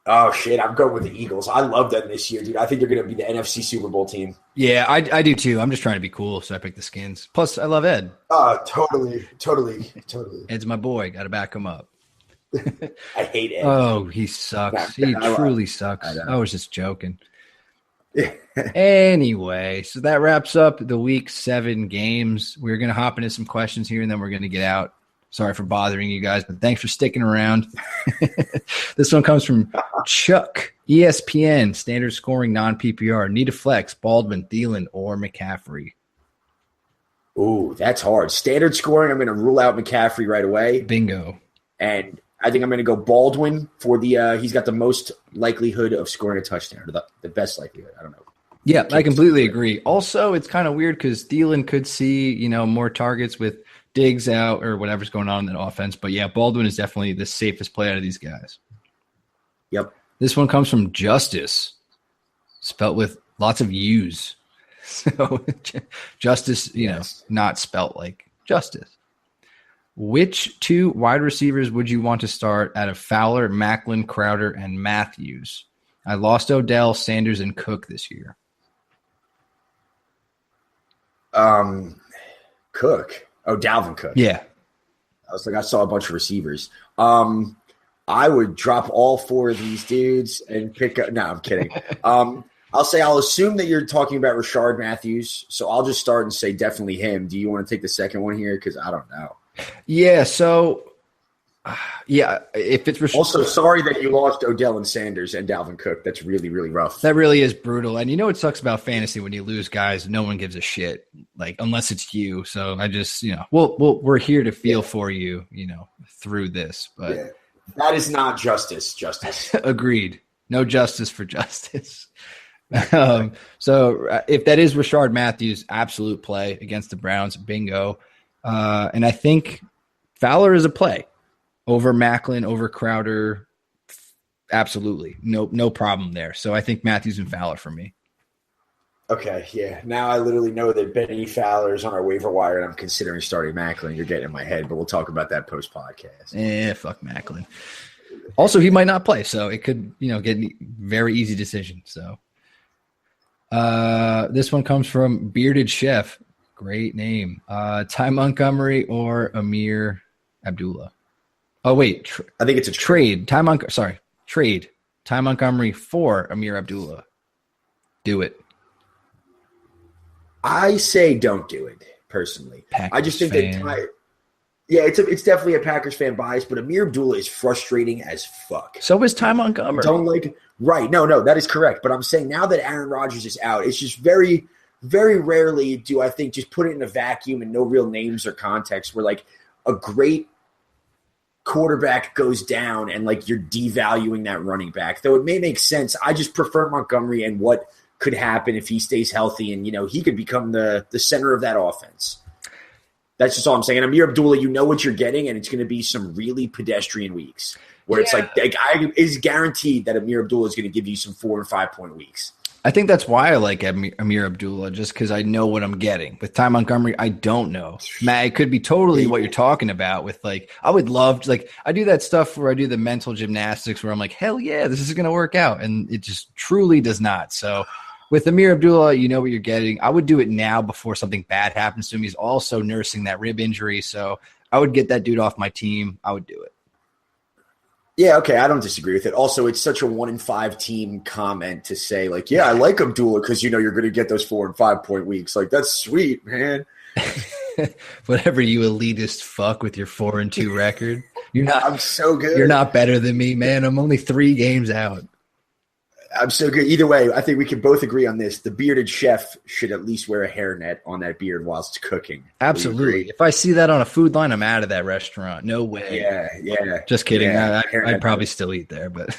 Oh, shit. I'm going with the Eagles. I love them this year, dude. I think they're going to be the NFC Super Bowl team. Yeah, I do too. I'm just trying to be cool, so I picked the Skins. Plus, I love Ed. Totally. Ed's my boy. Got to back him up. I hate Ed. Oh, he sucks. He truly sucks. I was just joking. Anyway, so that wraps up the Week 7 games. We're going to hop into some questions here, and then we're going to get out. Sorry for bothering you guys, but thanks for sticking around. This one comes from Chuck. ESPN, standard scoring, non-PPR. Need a flex, Baldwin, Thielen, or McCaffrey? Ooh, that's hard. Standard scoring, I'm going to rule out McCaffrey right away. Bingo. And I think I'm going to go Baldwin for the he's got the most likelihood of scoring a touchdown, or the best likelihood. I don't know. Yeah, I completely agree. Also, it's kind of weird because Thielen could see, more targets with Diggs out or whatever's going on in the offense. But yeah, Baldwin is definitely the safest play out of these guys. Yep. This one comes from Justice, spelt with lots of U's. So Justice, not spelt like Justice. Which 2 wide receivers would you want to start out of Fowler, Macklin, Crowder, and Matthews? I lost Odell, Sanders, and Cook this year. Cook. Oh, Dalvin Cook. Yeah. I saw a bunch of receivers. I would drop all 4 of these dudes and pick up. No, I'm kidding. I'll assume that you're talking about Rashard Matthews. So I'll just start and say definitely him. Do you want to take the second one here? Because I don't know. Yeah. So, if it's Rashard. Also, sorry that you lost Odell and Sanders and Dalvin Cook. That's really, really rough. That really is brutal. And what sucks about fantasy when you lose guys, no one gives a shit, unless it's you. So I just, we're here to feel for you, through this. But yeah. That is not justice. Agreed. No justice for justice. So if that is Rashard Matthews, absolute play against the Browns, bingo. And I think Fowler is a play. over Macklin, over Crowder. Absolutely. No problem there. So I think Matthews and Fowler for me. Okay, yeah. Now I literally know that Benny Fowler is on our waiver wire, and I'm considering starting Macklin. You're getting in my head, but we'll talk about that post-podcast. Fuck Macklin. Also, he might not play, so it could, get a very easy decision. So this one comes from Bearded Chef. Great name. Ty Montgomery or Amir Abdullah. Oh, wait. I think it's a trade. Trade. Ty Montgomery for Amir Abdullah. Do it. I say don't do it, personally. Packers I just think fan. that it's definitely a Packers fan bias, but Amir Abdullah is frustrating as fuck. So is Ty Montgomery. Don't like it. Right. No, that is correct. But I'm saying now that Aaron Rodgers is out, it's just very, very rarely do I think just put it in a vacuum and no real names or context where like a great quarterback goes down and like you're devaluing that running back. Though it may make sense. I just prefer Montgomery and what could happen if he stays healthy and, he could become the center of that offense. That's just all I'm saying. And Amir Abdullah, you know what you're getting, and it's going to be some really pedestrian weeks where it's it's guaranteed that Amir Abdullah is going to give you some 4 and 5 point weeks. I think that's why I like Amir Abdullah, just because I know what I'm getting. With Ty Montgomery, I don't know. Matt, it could be totally what you're talking about with I would love to, I do that stuff where I do the mental gymnastics where I'm like, hell yeah, this is going to work out. And it just truly does not. So with Amir Abdullah, you know what you're getting. I would do it now before something bad happens to him. He's also nursing that rib injury. So I would get that dude off my team. I would do it. Yeah, okay, I don't disagree with it. Also, it's such a 1 in 5 team comment to say, I like Abdullah because you're going to get those 4 and 5 point weeks. That's sweet, man. Whatever, you elitist fuck with your 4-2 record. You're not. I'm so good. You're not better than me, man. I'm only 3 games out. I'm so good. Either way, I think we can both agree on this. The bearded chef should at least wear a hairnet on that beard whilst cooking. Absolutely. If I see that on a food line, I'm out of that restaurant. No way. Yeah. Just kidding. Yeah, I'd probably still eat there, but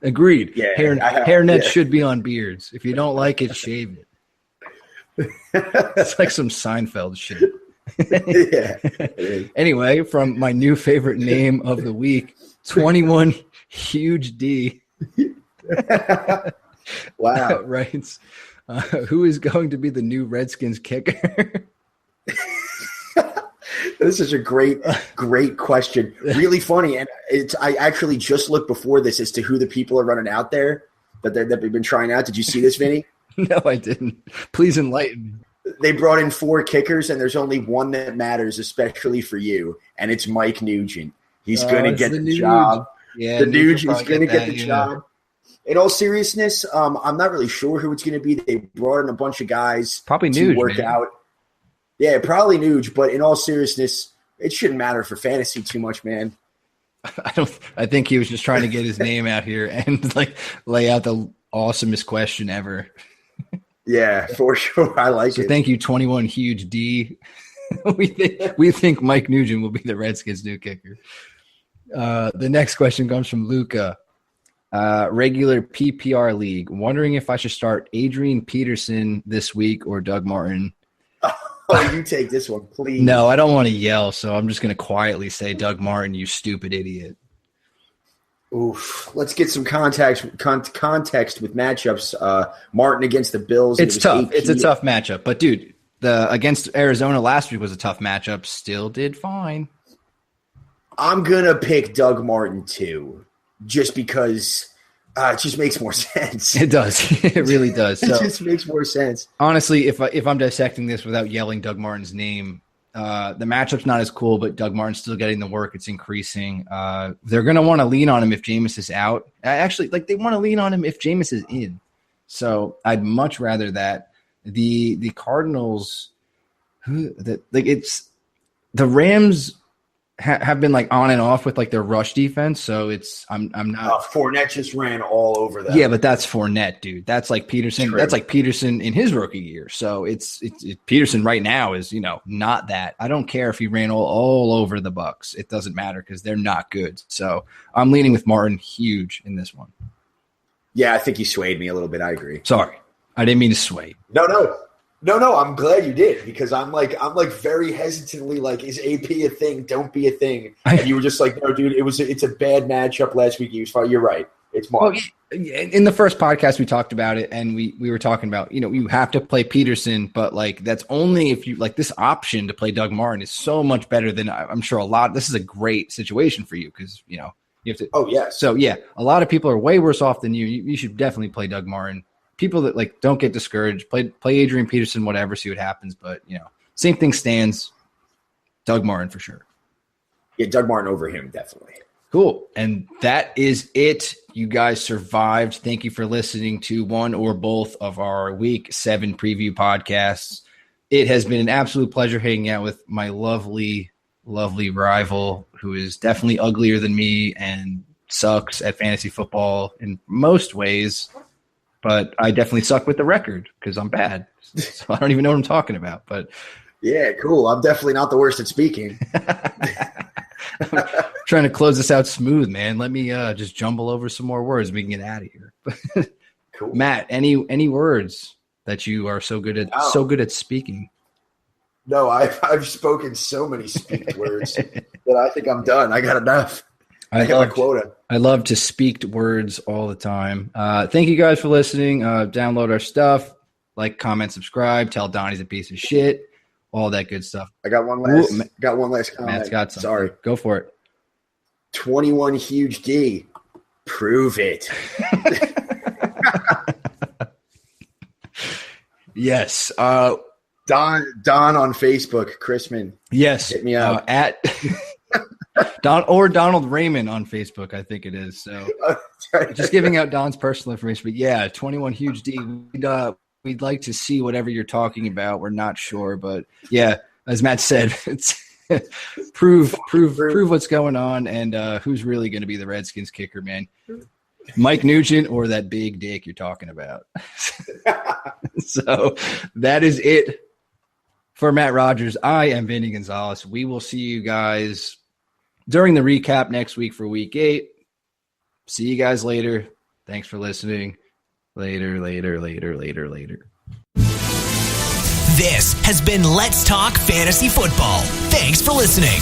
agreed. Yeah, hairnet should be on beards. If you don't like it, shave it. It's like some Seinfeld shit. Yeah. Anyway, from my new favorite name of the week, 21 Huge D. Wow. Writes, who is going to be the new Redskins kicker? This is a great question. Really funny. And I actually just looked before this as to who the people are running out there that they've been trying out. Did you see this, Vinny? No, I didn't. Please enlighten me. They brought in 4 kickers, and there's only one that matters, especially for you, and it's Mike Nugent. He's going to get the job. Yeah, the Nugent is going to get the job. In all seriousness, I'm not really sure who it's going to be. They brought in a bunch of guys probably to work out. Yeah, probably Nuge, but in all seriousness, it shouldn't matter for fantasy too much, man. I think he was just trying to get his name out here and lay out the awesomest question ever. Yeah, for sure. I like it. Thank you, 21 Huge D. we think Mike Nugent will be the Redskins' new kicker. The next question comes from Luca. Regular PPR league. Wondering if I should start Adrian Peterson this week or Doug Martin. Oh, you take this one, please. No, I don't want to yell, so I'm just going to quietly say Doug Martin, you stupid idiot. Oof. Let's get some context with matchups. Martin against the Bills. It's tough. It's a tough matchup. But, dude, against Arizona last week was a tough matchup. Still did fine. I'm going to pick Doug Martin, too, just because it just makes more sense. It does. It really does. It just makes more sense. Honestly, if I'm dissecting this without yelling Doug Martin's name, the matchup's not as cool, but Doug Martin's still getting the work. It's increasing. They're going to want to lean on him if Jameis is out. Actually, they want to lean on him if Jameis is in. So I'd much rather that. The Cardinals, it's the Rams have been on and off with their rush defense. So I'm not. Fournette just ran all over them. Yeah, but that's Fournette, dude. That's like Peterson. True. That's like Peterson in his rookie year. So it's Peterson right now is not that. I don't care if he ran all over the Bucs. It doesn't matter because they're not good. So I'm leaning with Martin huge in this one. Yeah, I think you swayed me a little bit. I agree. Sorry, I didn't mean to sway. No. No, I'm glad you did because I'm like very hesitantly like, is AP a thing? Don't be a thing. And you were just like, no, dude, it's a bad matchup last week. He was fine. You're right. It's Mark. Well, in the first podcast, we talked about it, and we were talking about, you have to play Peterson, but like that's only if you like this option to play Doug Martin is so much better than I'm sure this is a great situation for you because you have to. Oh yeah. So yeah, a lot of people are way worse off than you. You should definitely play Doug Martin. People that like don't get discouraged, play Adrian Peterson, whatever, see what happens. But same thing stands. Doug Martin for sure. Yeah, Doug Martin over him, definitely. Cool. And that is it. You guys survived. Thank you for listening to one or both of our Week 7 preview podcasts. It has been an absolute pleasure hanging out with my lovely, lovely rival, who is definitely uglier than me and sucks at fantasy football in most ways. But I definitely suck with the record because I'm bad. So I don't even know what I'm talking about. But yeah, cool. I'm definitely not the worst at speaking. I'm trying to close this out smooth, man. Let me just jumble over some more words. We can get out of here. Cool. Matt, any words that you are so good at speaking? No, I've spoken so many speak words that I think I'm done. I got enough. I got my quota. I love to speak words all the time. Thank you guys for listening. Download our stuff. Like, comment, subscribe. Tell Donnie's a piece of shit. All that good stuff. I got one last comment. Matt's got something. Sorry. Go for it. 21 huge D. Prove it. Yes. Don on Facebook. Chrisman. Yes. Hit me up. At Donald Raymond on Facebook, I think it is. So just giving out Don's personal information. But yeah, 21 huge D. We'd like to see whatever you're talking about. We're not sure, but yeah, as Matt said, it's prove what's going on and who's really going to be the Redskins kicker, man. Mike Nugent or that big dick you're talking about. So that is it for Matt Rogers. I am Vinny Gonzalez. We will see you guys during the recap next week for Week 8. See you guys later. Thanks for listening. Later. This has been Let's Talk Fantasy Football. Thanks for listening.